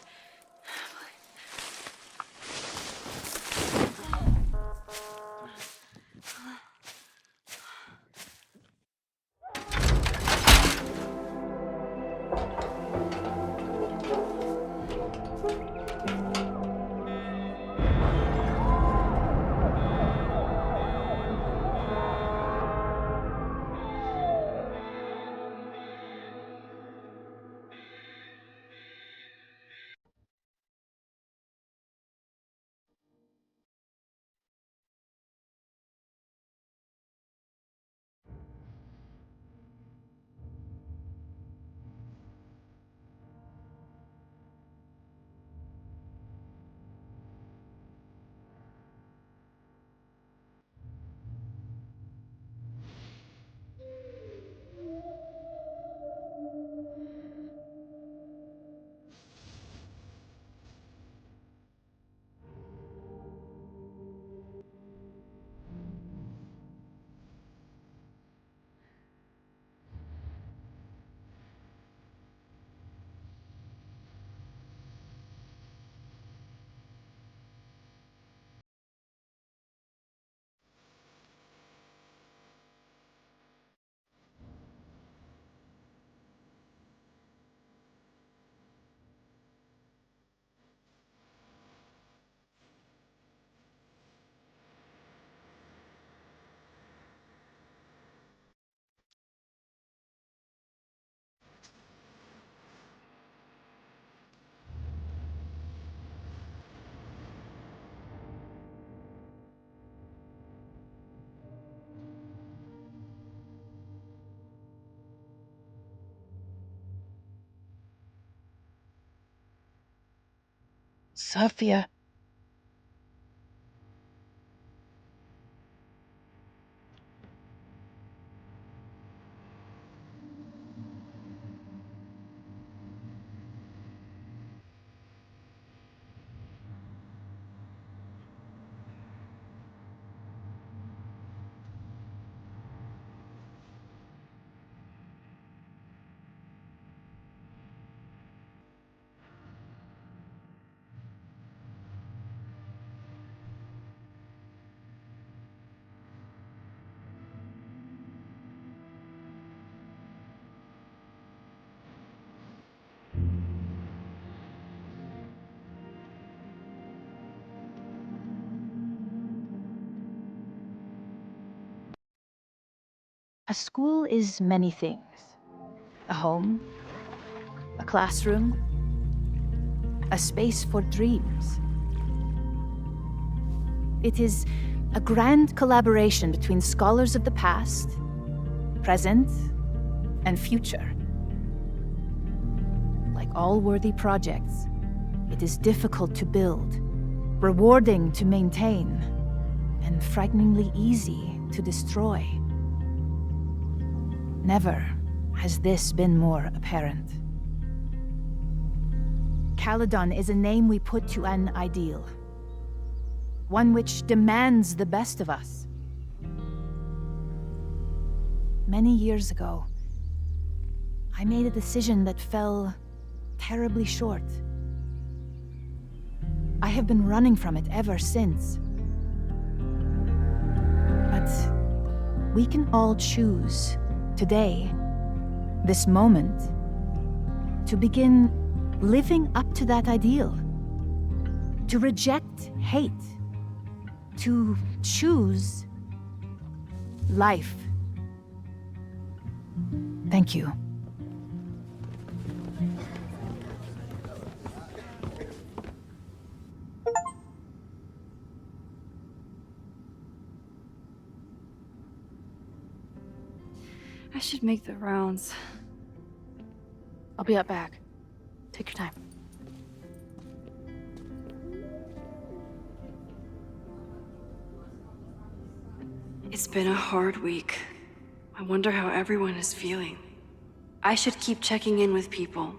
S1: Safia. A school is many things. A home, a classroom, a space for dreams. It is a grand collaboration between scholars of the past, present, and future. Like all worthy projects, it is difficult to build, rewarding to maintain, and frighteningly easy to destroy. Never has this been more apparent. Caledon is a name we put to an ideal. One which demands the best of us. Many years ago, I made a decision that fell terribly short. I have been running from it ever since. But we can all choose today, this moment, to begin living up to that ideal. To reject hate. To choose life. Thank you.
S4: I should make the rounds.
S3: I'll be up back. Take your time.
S4: It's been a hard week. I wonder how everyone is feeling. I should keep checking in with people.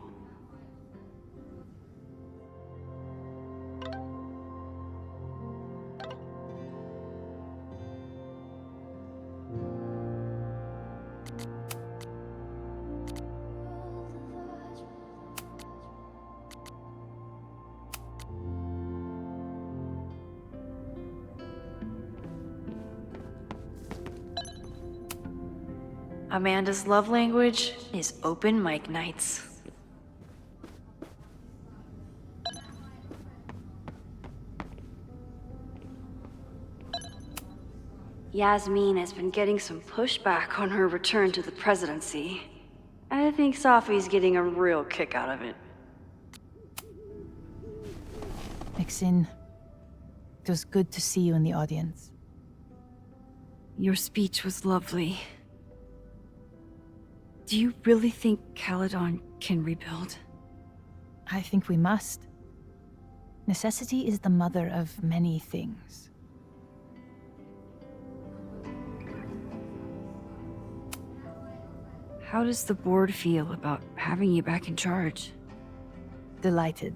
S4: Amanda's love language is open mic nights. Yasmin has been getting some pushback on her return to the presidency. I think Safi's getting a real kick out of it.
S1: Mixin, it was good to see you in the audience.
S4: Your speech was lovely. Do you really think Caledon can rebuild?
S1: I think we must. Necessity is the mother of many things.
S4: How does the board feel about having you back in charge?
S1: Delighted.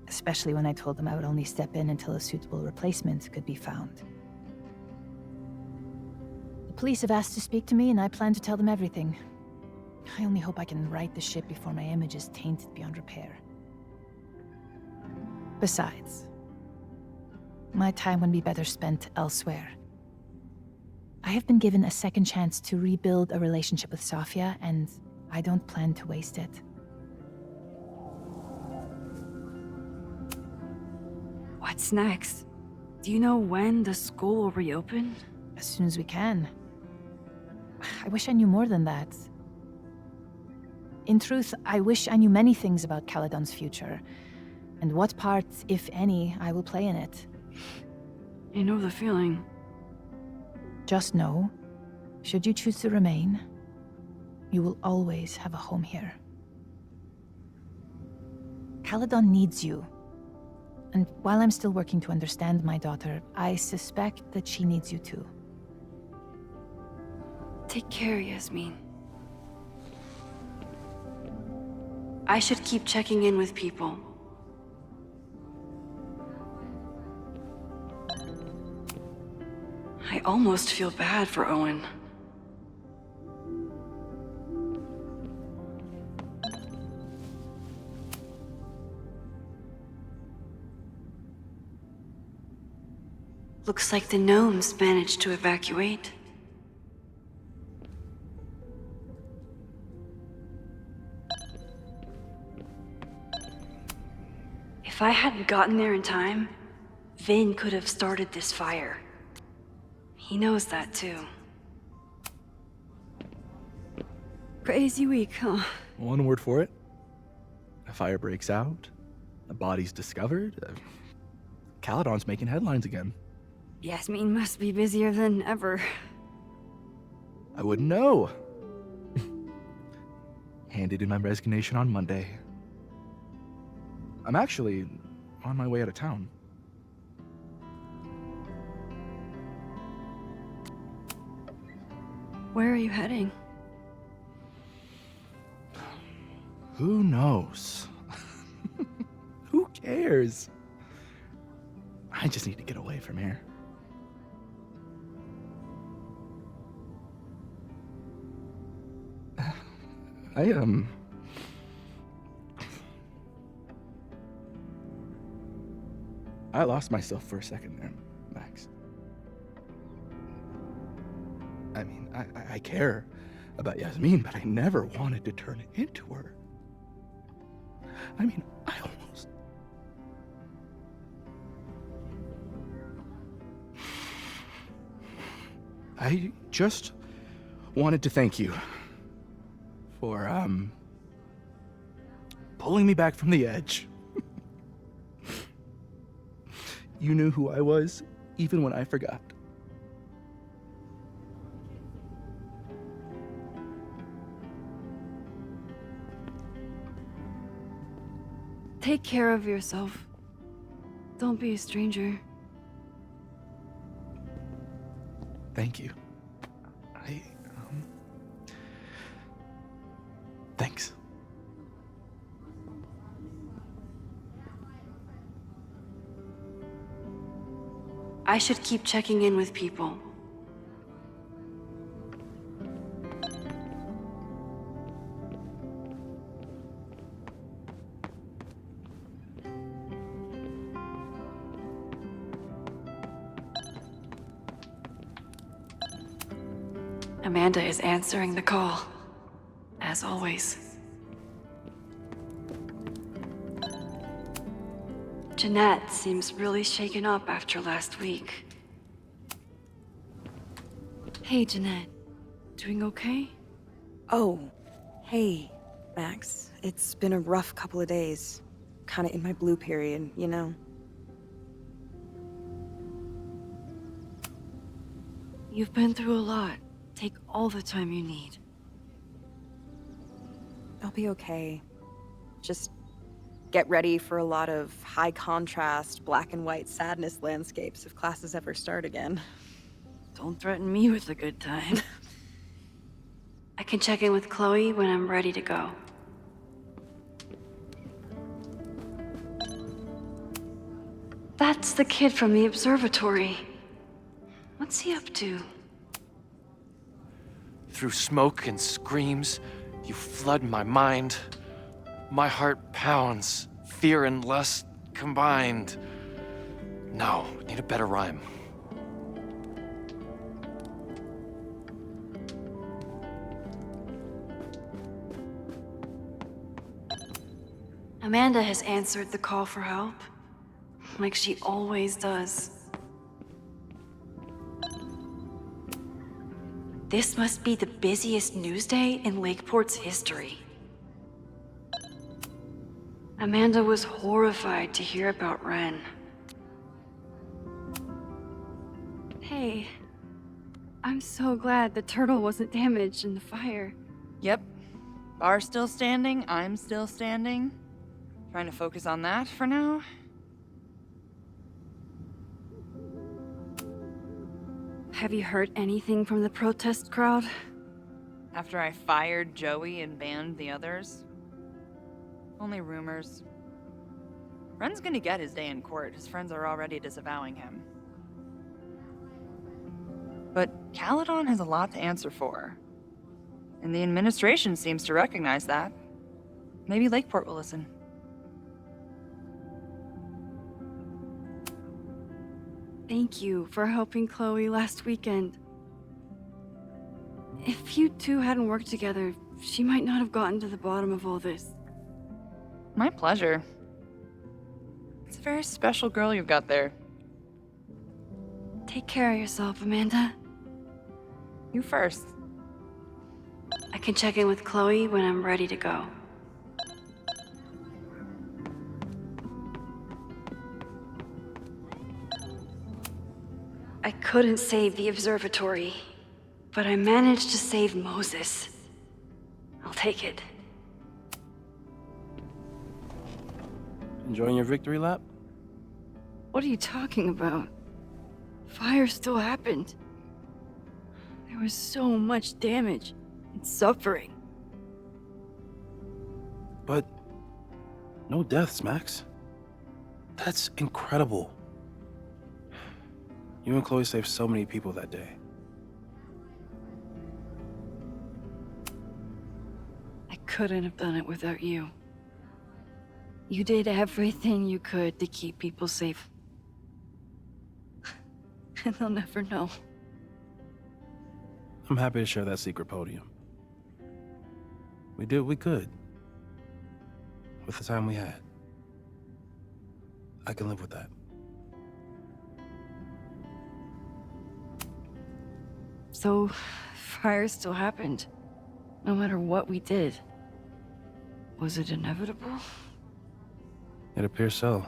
S1: Especially when I told them I would only step in until a suitable replacement could be found. The police have asked to speak to me, and I plan to tell them everything. I only hope I can right the ship before my image is tainted beyond repair. Besides, my time would be better spent elsewhere. I have been given a second chance to rebuild a relationship with Safia, and I don't plan to waste it.
S4: What's next? Do you know when the school will reopen?
S1: As soon as we can. I wish I knew more than that. In truth, I wish I knew many things about Caledon's future, and what part, if any, I will play in it.
S4: I know the feeling.
S1: Just know, should you choose to remain, you will always have a home here. Caledon needs you, And while I'm still working to understand my daughter, I suspect that she needs you too.
S4: Take care, Yasmin. I should keep checking in with people. I almost feel bad for Owen. Looks like the gnomes managed to evacuate. If I hadn't gotten there in time, Vin could have started this fire. He knows that too. Crazy week, huh?
S8: One word for it. A fire breaks out. A body's discovered. Caledon's making headlines again.
S4: Yasmin must be busier than ever.
S8: I wouldn't know. Handed in my resignation on Monday. I'm actually on my way out of town.
S4: Where are you heading?
S8: Who knows? Who cares? I just need to get away from here. I lost myself for a second there, Max. I mean, I care about Yasmin, but I never wanted to turn it into her. I mean, I just wanted to thank you for, pulling me back from the edge. You knew who I was, even when I forgot.
S4: Take care of yourself. Don't be a stranger.
S8: Thank you. Thanks.
S4: I should keep checking in with people. Amanda is answering the call, as always. Jeanette seems really shaken up after last week. Hey, Jeanette. Doing okay?
S13: Oh, hey, Max. It's been a rough couple of days. Kinda in my blue period, you know?
S4: You've been through a lot. Take all the time you need.
S13: I'll be okay. Just get ready for a lot of high contrast, black and white sadness landscapes if classes ever start again.
S4: Don't threaten me with a good time. I can check in with Chloe when I'm ready to go. That's the kid from the observatory. What's he up to?
S6: Through smoke and screams, you flood my mind. My heart pounds, fear and lust combined. No, need a better rhyme.
S4: Amanda has answered the call for help, like she always does. This must be the busiest news day in Lakeport's history. Amanda was horrified to hear about Ren. Hey, I'm so glad the turtle wasn't damaged in the fire.
S15: Yep. Bar's still standing, I'm still standing. Trying to focus on that for now.
S4: Have you heard anything from the protest crowd?
S15: After I fired Joey and banned the others? Only rumors. Ren's gonna get his day in court. His friends are already disavowing him. But Caledon has a lot to answer for. And the administration seems to recognize that. Maybe Lakeport will listen.
S4: Thank you for helping Chloe last weekend. If you two hadn't worked together, she might not have gotten to the bottom of all this.
S15: My pleasure. It's a very special girl you've got there.
S4: Take care of yourself, Amanda.
S15: You first.
S4: I can check in with Chloe when I'm ready to go. I couldn't save the observatory, but I managed to save Moses. I'll take it.
S2: Enjoying your victory lap?
S4: What are you talking about? Fire still happened. There was so much damage and suffering.
S2: But no deaths, Max. That's incredible. You and Chloe saved so many people that day.
S4: I couldn't have done it without you. You did everything you could to keep people safe. And they'll never know.
S2: I'm happy to share that secret podium. We did what we could with the time we had. I can live with that.
S4: So, fire still happened, no matter what we did. Was it inevitable?
S2: It appears so.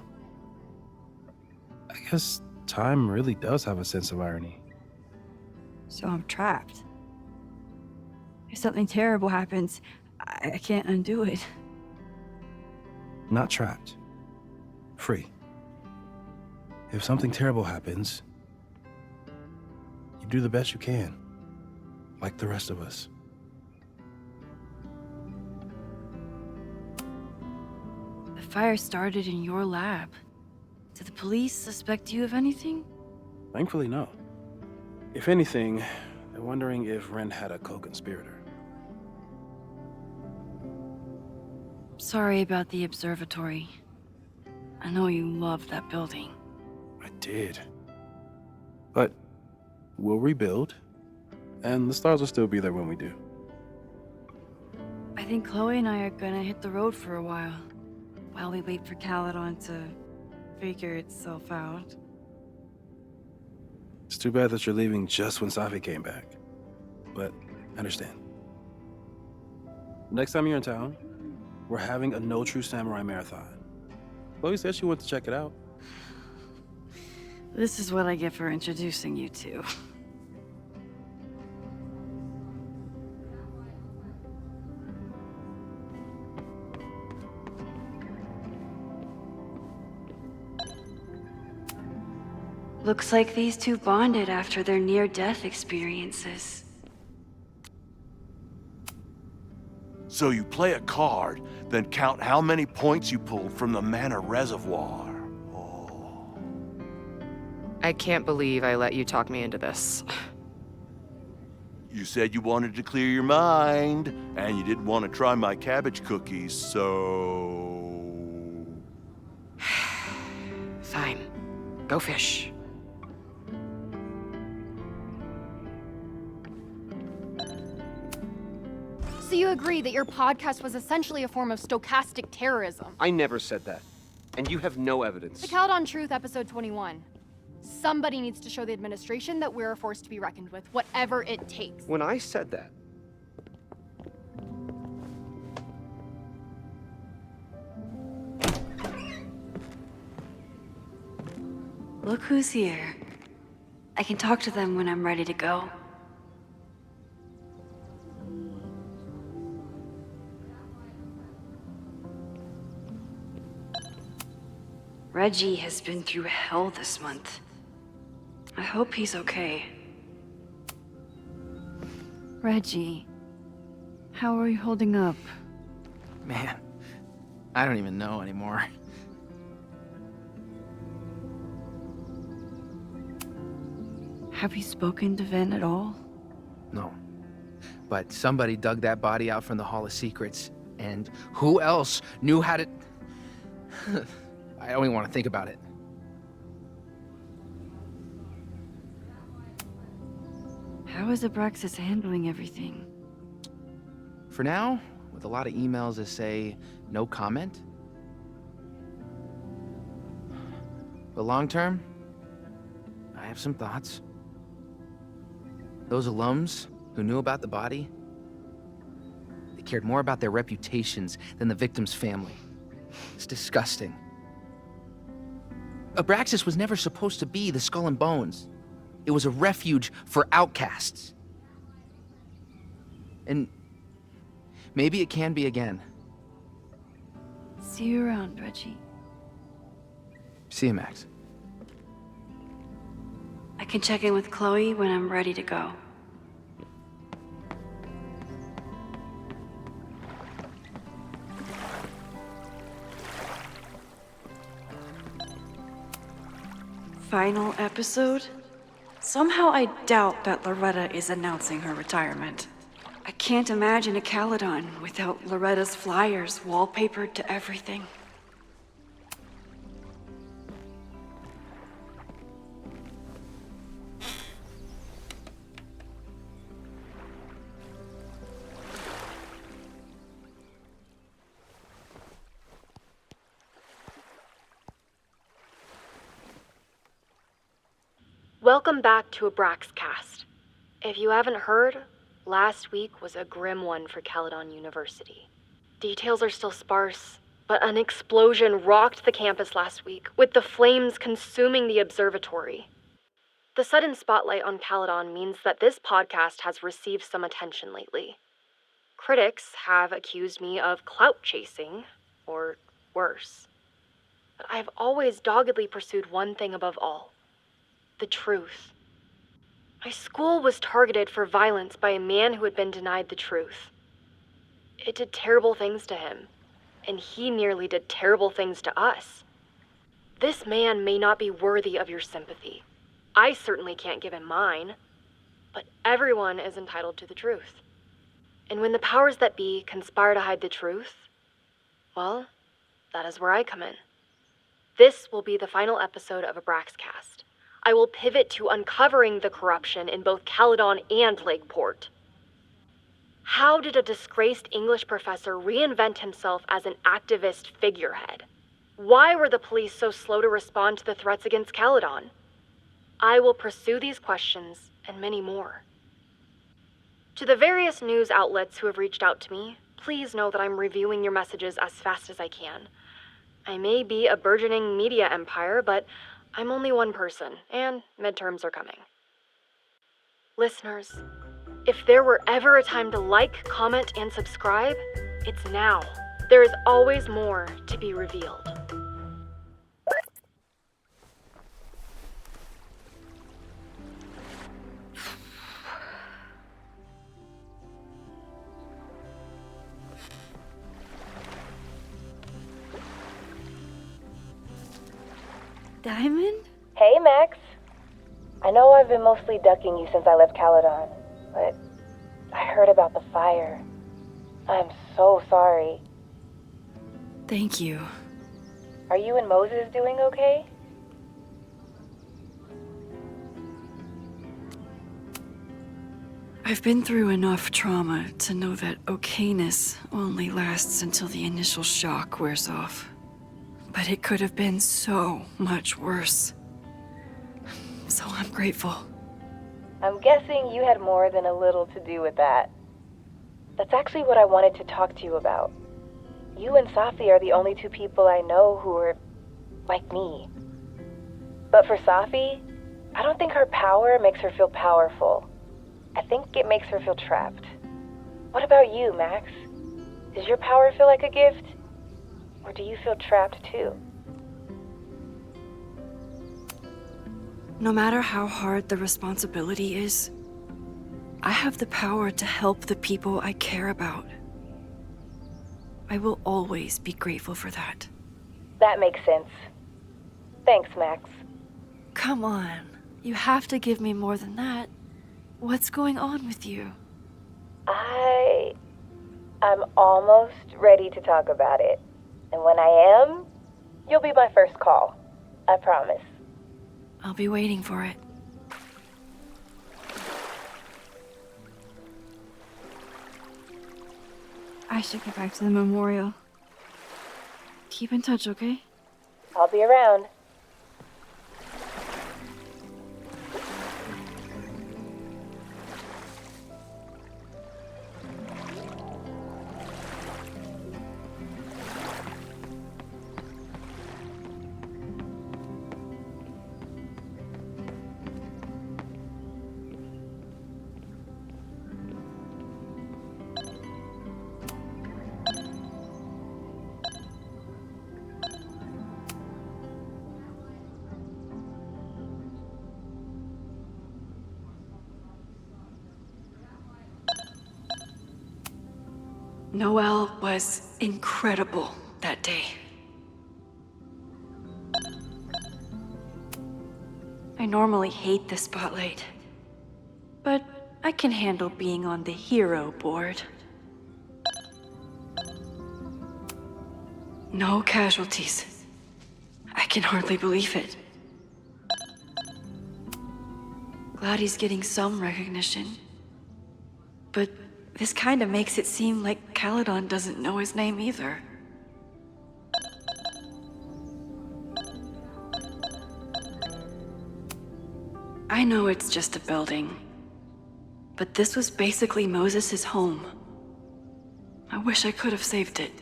S2: I guess time really does have a sense of irony.
S4: So I'm trapped. If something terrible happens, I can't undo it.
S2: Not trapped. Free. If something terrible happens, you do the best you can, like the rest of us.
S4: The fire started in your lab. Did the police suspect you of anything?
S2: Thankfully, no. If anything, they're wondering if Ren had a co-conspirator.
S4: Sorry about the observatory. I know you loved that building.
S2: I did. But we'll rebuild, and the stars will still be there when we do.
S4: I think Chloe and I are gonna hit the road for a while we wait for Caledon to figure itself out.
S2: It's too bad that you're leaving just when Safi came back. But I understand. Next time you're in town, we're having a No True Samurai marathon. Chloe said she went to check it out.
S4: This is what I get for introducing you to. Looks like these two bonded after their near-death experiences.
S18: So you play a card, then count how many points you pulled from the mana reservoir.
S10: I can't believe I let you talk me into this.
S18: You said you wanted to clear your mind, and you didn't want to try my cabbage cookies, so...
S10: Fine. Go fish.
S3: So you agree that your podcast was essentially a form of stochastic terrorism?
S16: I never said that. And you have no evidence.
S3: The Caledon Truth, episode 21. Somebody needs to show the administration that we're a force to be reckoned with, whatever it takes.
S16: When I said that,
S4: Look who's here. I can talk to them when I'm ready to go. Reddy has been through hell this month. I hope he's okay. Reggie, how are you holding up?
S2: Man, I don't even know anymore.
S4: Have you spoken to Ven at all?
S6: No. But somebody dug that body out from the Hall of Secrets, and who else knew how to... I don't even want to think about it.
S4: How is Abraxas handling everything?
S6: For now, with a lot of emails that say no comment. But long term, I have some thoughts. Those alums who knew about the body, they cared more about their reputations than the victim's family. It's disgusting. Abraxas was never supposed to be the Skull and Bones. It was a refuge for outcasts. And maybe it can be again.
S4: See you around, Reggie.
S6: See you, Max.
S4: I can check in with Chloe when I'm ready to go. Final episode? Somehow I doubt that Loretta is announcing her retirement. I can't imagine a Caledon without Loretta's flyers wallpapered to everything.
S3: Welcome back to Abraxcast. If you haven't heard, last week was a grim one for Caledon University. Details are still sparse, but an explosion rocked the campus last week, with the flames consuming the observatory. The sudden spotlight on Caledon means that this podcast has received some attention lately. Critics have accused me of clout chasing, or worse. But I've always doggedly pursued one thing above all: the truth. My school was targeted for violence by a man who had been denied the truth. It did terrible things to him, and he nearly did terrible things to us. This man may not be worthy of your sympathy. I certainly can't give him mine, but everyone is entitled to the truth. And when the powers that be conspire to hide the truth, well, that is where I come in. This will be the final episode of Abraxcast. I will pivot to uncovering the corruption in both Caledon and Lakeport. How did a disgraced English professor reinvent himself as an activist figurehead? Why were the police so slow to respond to the threats against Caledon? I will pursue these questions and many more. To the various news outlets who have reached out to me, please know that I'm reviewing your messages as fast as I can. I may be a burgeoning media empire, but I'm only one person, and midterms are coming. Listeners, if there were ever a time to like, comment, and subscribe, it's now. There is always more to be revealed.
S4: Diamond?
S20: Hey, Max. I know I've been mostly ducking you since I left Caledon, but I heard about the fire. I'm so sorry.
S4: Thank you.
S20: Are you and Moses doing okay?
S4: I've been through enough trauma to know that okayness only lasts until the initial shock wears off. But it could have been so much worse. So I'm grateful.
S20: I'm guessing you had more than a little to do with that. That's actually what I wanted to talk to you about. You and Safi are the only two people I know who are like me. But for Safi, I don't think her power makes her feel powerful. I think it makes her feel trapped. What about you, Max? Does your power feel like a gift? Or do you feel trapped too?
S4: No matter how hard the responsibility is, I have the power to help the people I care about. I will always be grateful for that.
S20: That makes sense. Thanks, Max.
S4: Come on. You have to give me more than that. What's going on with you?
S20: I'm almost ready to talk about it. And when I am, you'll be my first call. I promise.
S4: I'll be waiting for it. I should get back to the memorial. Keep in touch, okay?
S20: I'll be around.
S4: Noelle was incredible that day. I normally hate the spotlight, but I can handle being on the hero board. No casualties. I can hardly believe it. Glad he's getting some recognition. But this kind of makes it seem like Caledon doesn't know his name either. I know it's just a building, but this was basically Moses' home. I wish I could have saved it.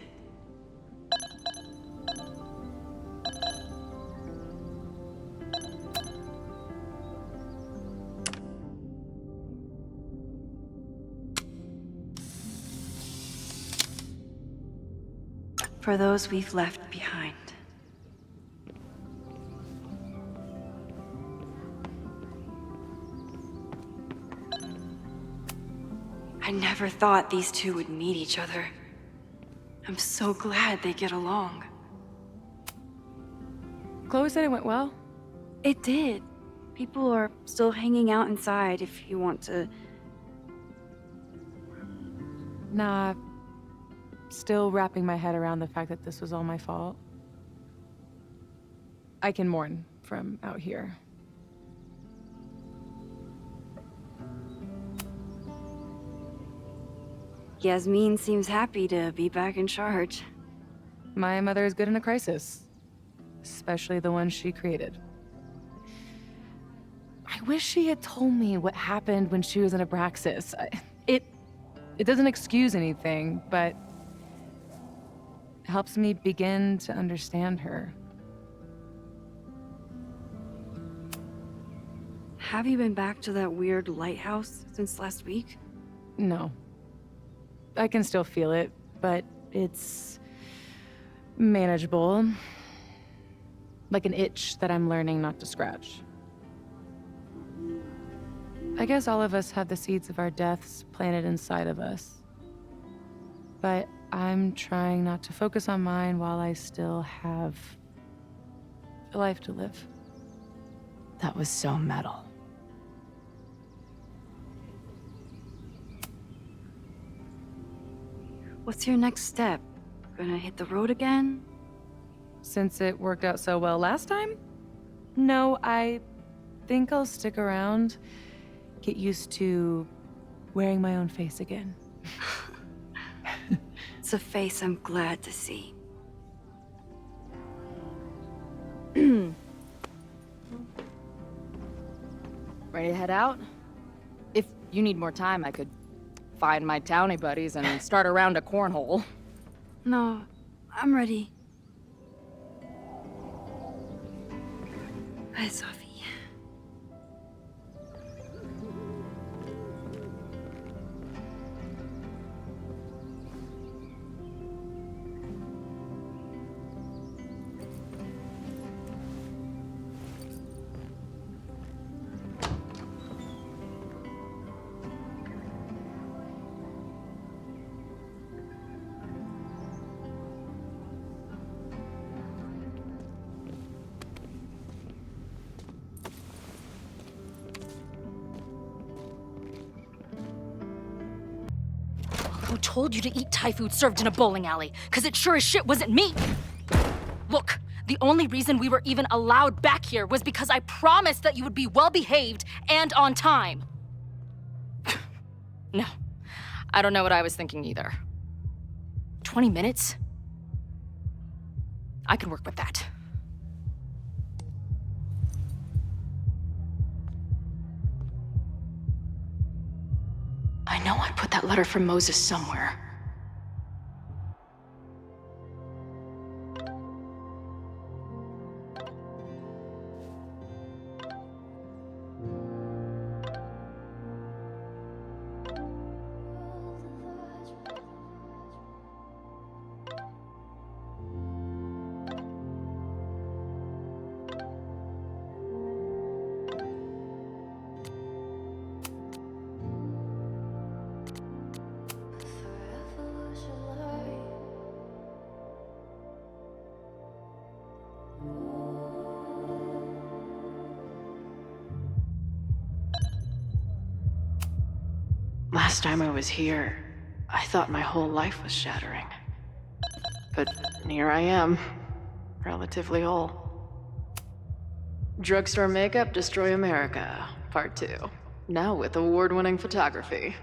S4: For those we've left behind. I never thought these two would meet each other. I'm so glad they get along.
S21: Chloe said it went well.
S4: It did. People are still hanging out inside if you want to.
S21: Nah. Still wrapping my head around the fact that this was all my fault. I can mourn from out here.
S4: Yasmin seems happy to be back in charge.
S21: My mother is good in a crisis. Especially the one she created. I wish she had told me what happened when she was in Abraxas. It doesn't excuse anything, but helps me begin to understand her.
S4: Have you been back to that weird lighthouse since last week?
S21: No. I can still feel it, but it's manageable. Like an itch that I'm learning not to scratch. I guess all of us have the seeds of our deaths planted inside of us. But I'm trying not to focus on mine while I still have a life to live.
S3: That was so metal.
S4: What's your next step? Gonna hit the road again?
S21: Since it worked out so well last time? No, I think I'll stick around, get used to wearing my own face again.
S4: It's a face I'm glad to see.
S3: Ready to head out? If you need more time, I could find my townie buddies and start a round of cornhole.
S4: No, I'm ready. Hi, Safi.
S3: who told you to eat Thai food served in a bowling alley, because it sure as shit wasn't me. Look, the only reason we were even allowed back here was because I promised that you would be well-behaved and on time. No, I don't know what I was thinking either. 20 minutes? I can work with that. I know I put that letter from Moses somewhere. Last time I was here, I thought my whole life was shattering. But here I am, relatively whole. Drugstore makeup destroy America, part 2. Now with award-winning photography.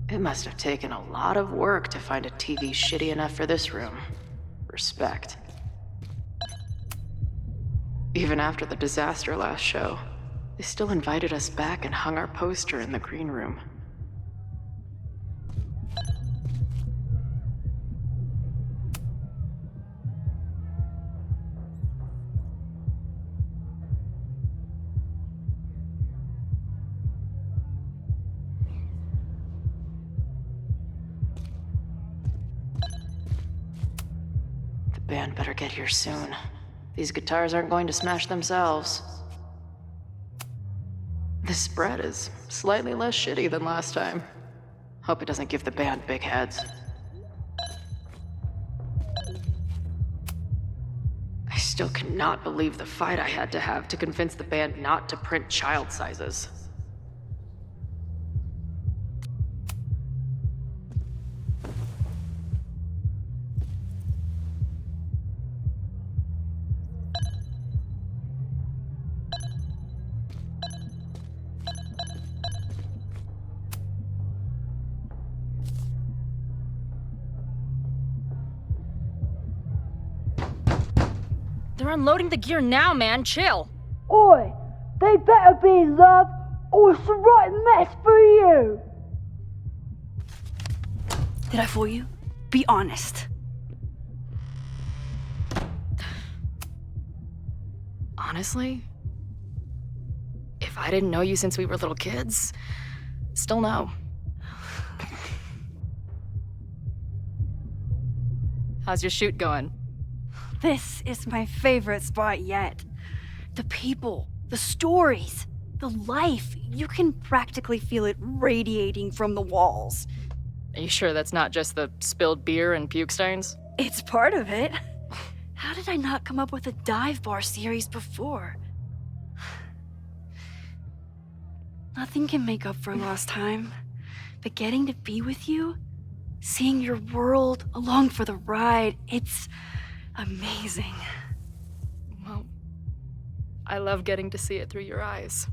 S3: It must have taken a lot of work to find a TV shitty enough for this room. Respect. Even after the disaster last show, they still invited us back and hung our poster in the green room. The band better get here soon. These guitars aren't going to smash themselves. This spread is slightly less shitty than last time. Hope it doesn't give the band big heads. I still cannot believe the fight I had to have to convince the band not to print child sizes. They're unloading the gear now, man. Chill.
S12: Oi! They better be in love, or it's the right mess for you!
S4: Did I fool you? Be honest.
S3: Honestly, if I didn't know you since we were little kids, still no. How's your shoot going?
S4: This is my favorite spot yet. The people, the stories, the life. You can practically feel it radiating from the walls.
S3: Are you sure that's not just the spilled beer and puke stains?
S4: It's part of it. How did I not come up with a dive bar series before? Nothing can make up for lost time, but getting to be with you, seeing your world along for the ride, it's amazing.
S3: Well, I love getting to see it through your eyes.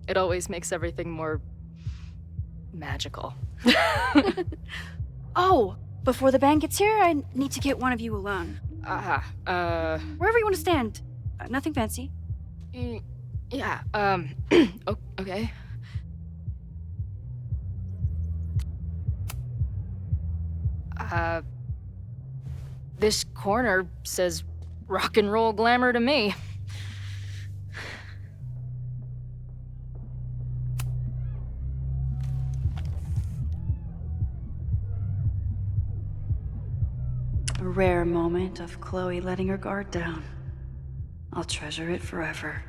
S3: It always makes everything more magical.
S4: Oh, before the band gets here, I need to get one of you alone. Wherever you want to stand. Nothing fancy.
S3: Yeah, okay. This corner says rock and roll glamour to me.
S4: A rare moment of Chloe letting her guard down. I'll treasure it forever.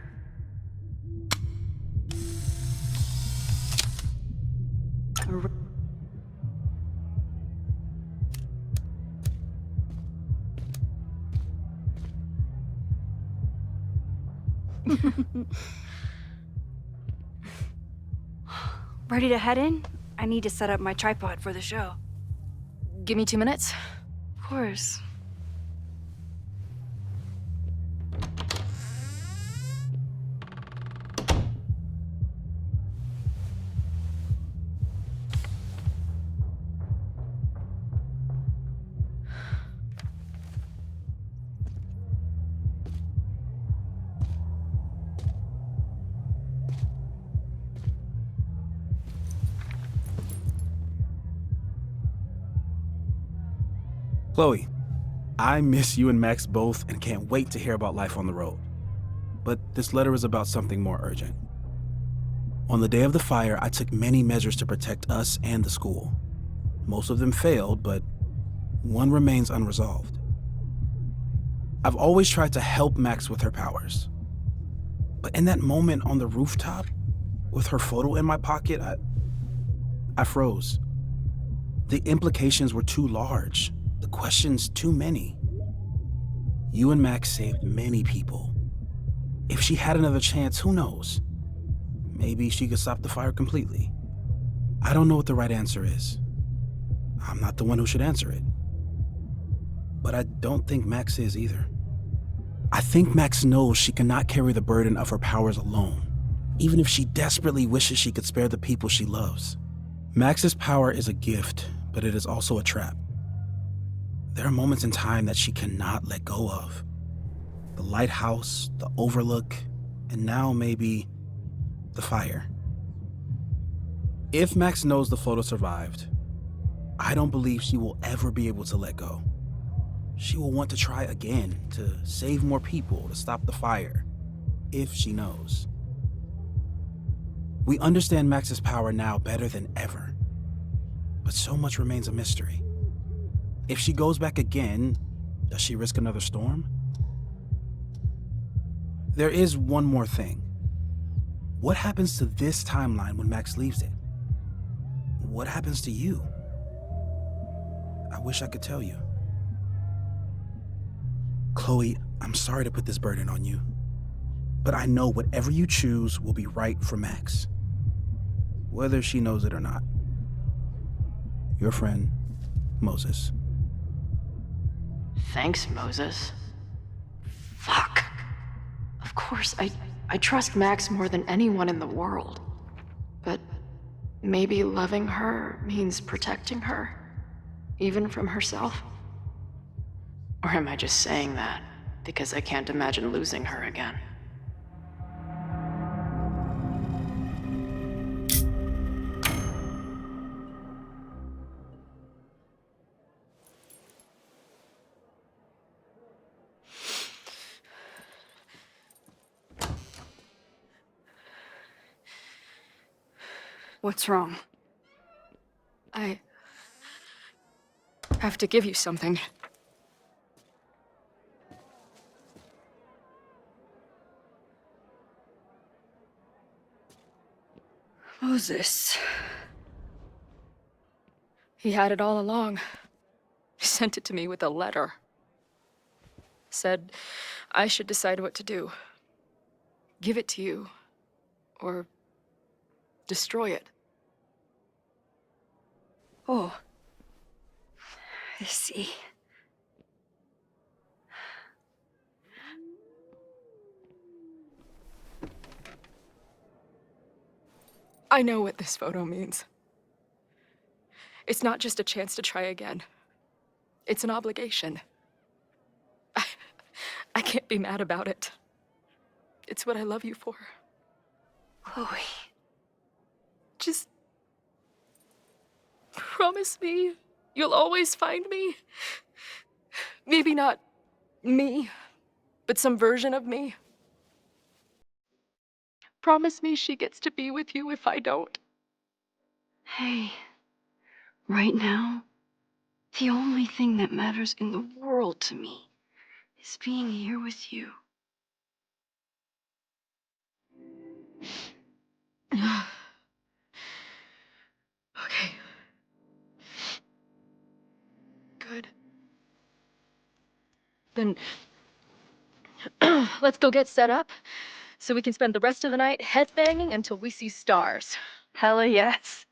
S4: Ready to head in? I need to set up my tripod for the show.
S3: Give me 2 minutes.
S4: Of course.
S2: Chloe, I miss you and Max both and can't wait to hear about life on the road. But this letter is about something more urgent. On the day of the fire, I took many measures to protect us and the school. Most of them failed, but one remains unresolved. I've always tried to help Max with her powers. But in that moment on the rooftop, with her photo in my pocket, I froze. The implications were too large. The questions too many. You and Max saved many people. If she had another chance, who knows? Maybe she could stop the fire completely. I don't know what the right answer is. I'm not the one who should answer it. But I don't think Max is either. I think Max knows she cannot carry the burden of her powers alone, even if she desperately wishes she could spare the people she loves. Max's power is a gift, but it is also a trap. There are moments in time that she cannot let go of. The lighthouse, the overlook, and now maybe the fire. If Max knows the photo survived, I don't believe she will ever be able to let go. She will want to try again, to save more people, to stop the fire, if she knows. We understand Max's power now better than ever, but so much remains a mystery. If she goes back again, does she risk another storm? There is one more thing. What happens to this timeline when Max leaves it? What happens to you? I wish I could tell you. Chloe, I'm sorry to put this burden on you, but I know whatever you choose will be right for Max, whether she knows it or not. Your friend, Moses.
S3: Thanks, Moses. Fuck. Of course, I trust Max more than anyone in the world. But maybe loving her means protecting her, even from herself? Or am I just saying that because I can't imagine losing her again?
S4: What's wrong?
S3: I have to give you something.
S4: Moses.
S3: He had it all along. He sent it to me with a letter. Said I should decide what to do. Give it to you, or destroy it.
S4: Oh. I see.
S3: I know what this photo means. It's not just a chance to try again. It's an obligation. I can't be mad about it. It's what I love you for.
S4: Chloe.
S3: Just promise me you'll always find me. Maybe not me, but some version of me. Promise me she gets to be with you if I don't.
S4: Hey, right now, the only thing that matters in the world to me is being here with you.
S3: Okay. Good. Then let's go get set up so we can spend the rest of the night headbanging until we see stars.
S4: Hella yes.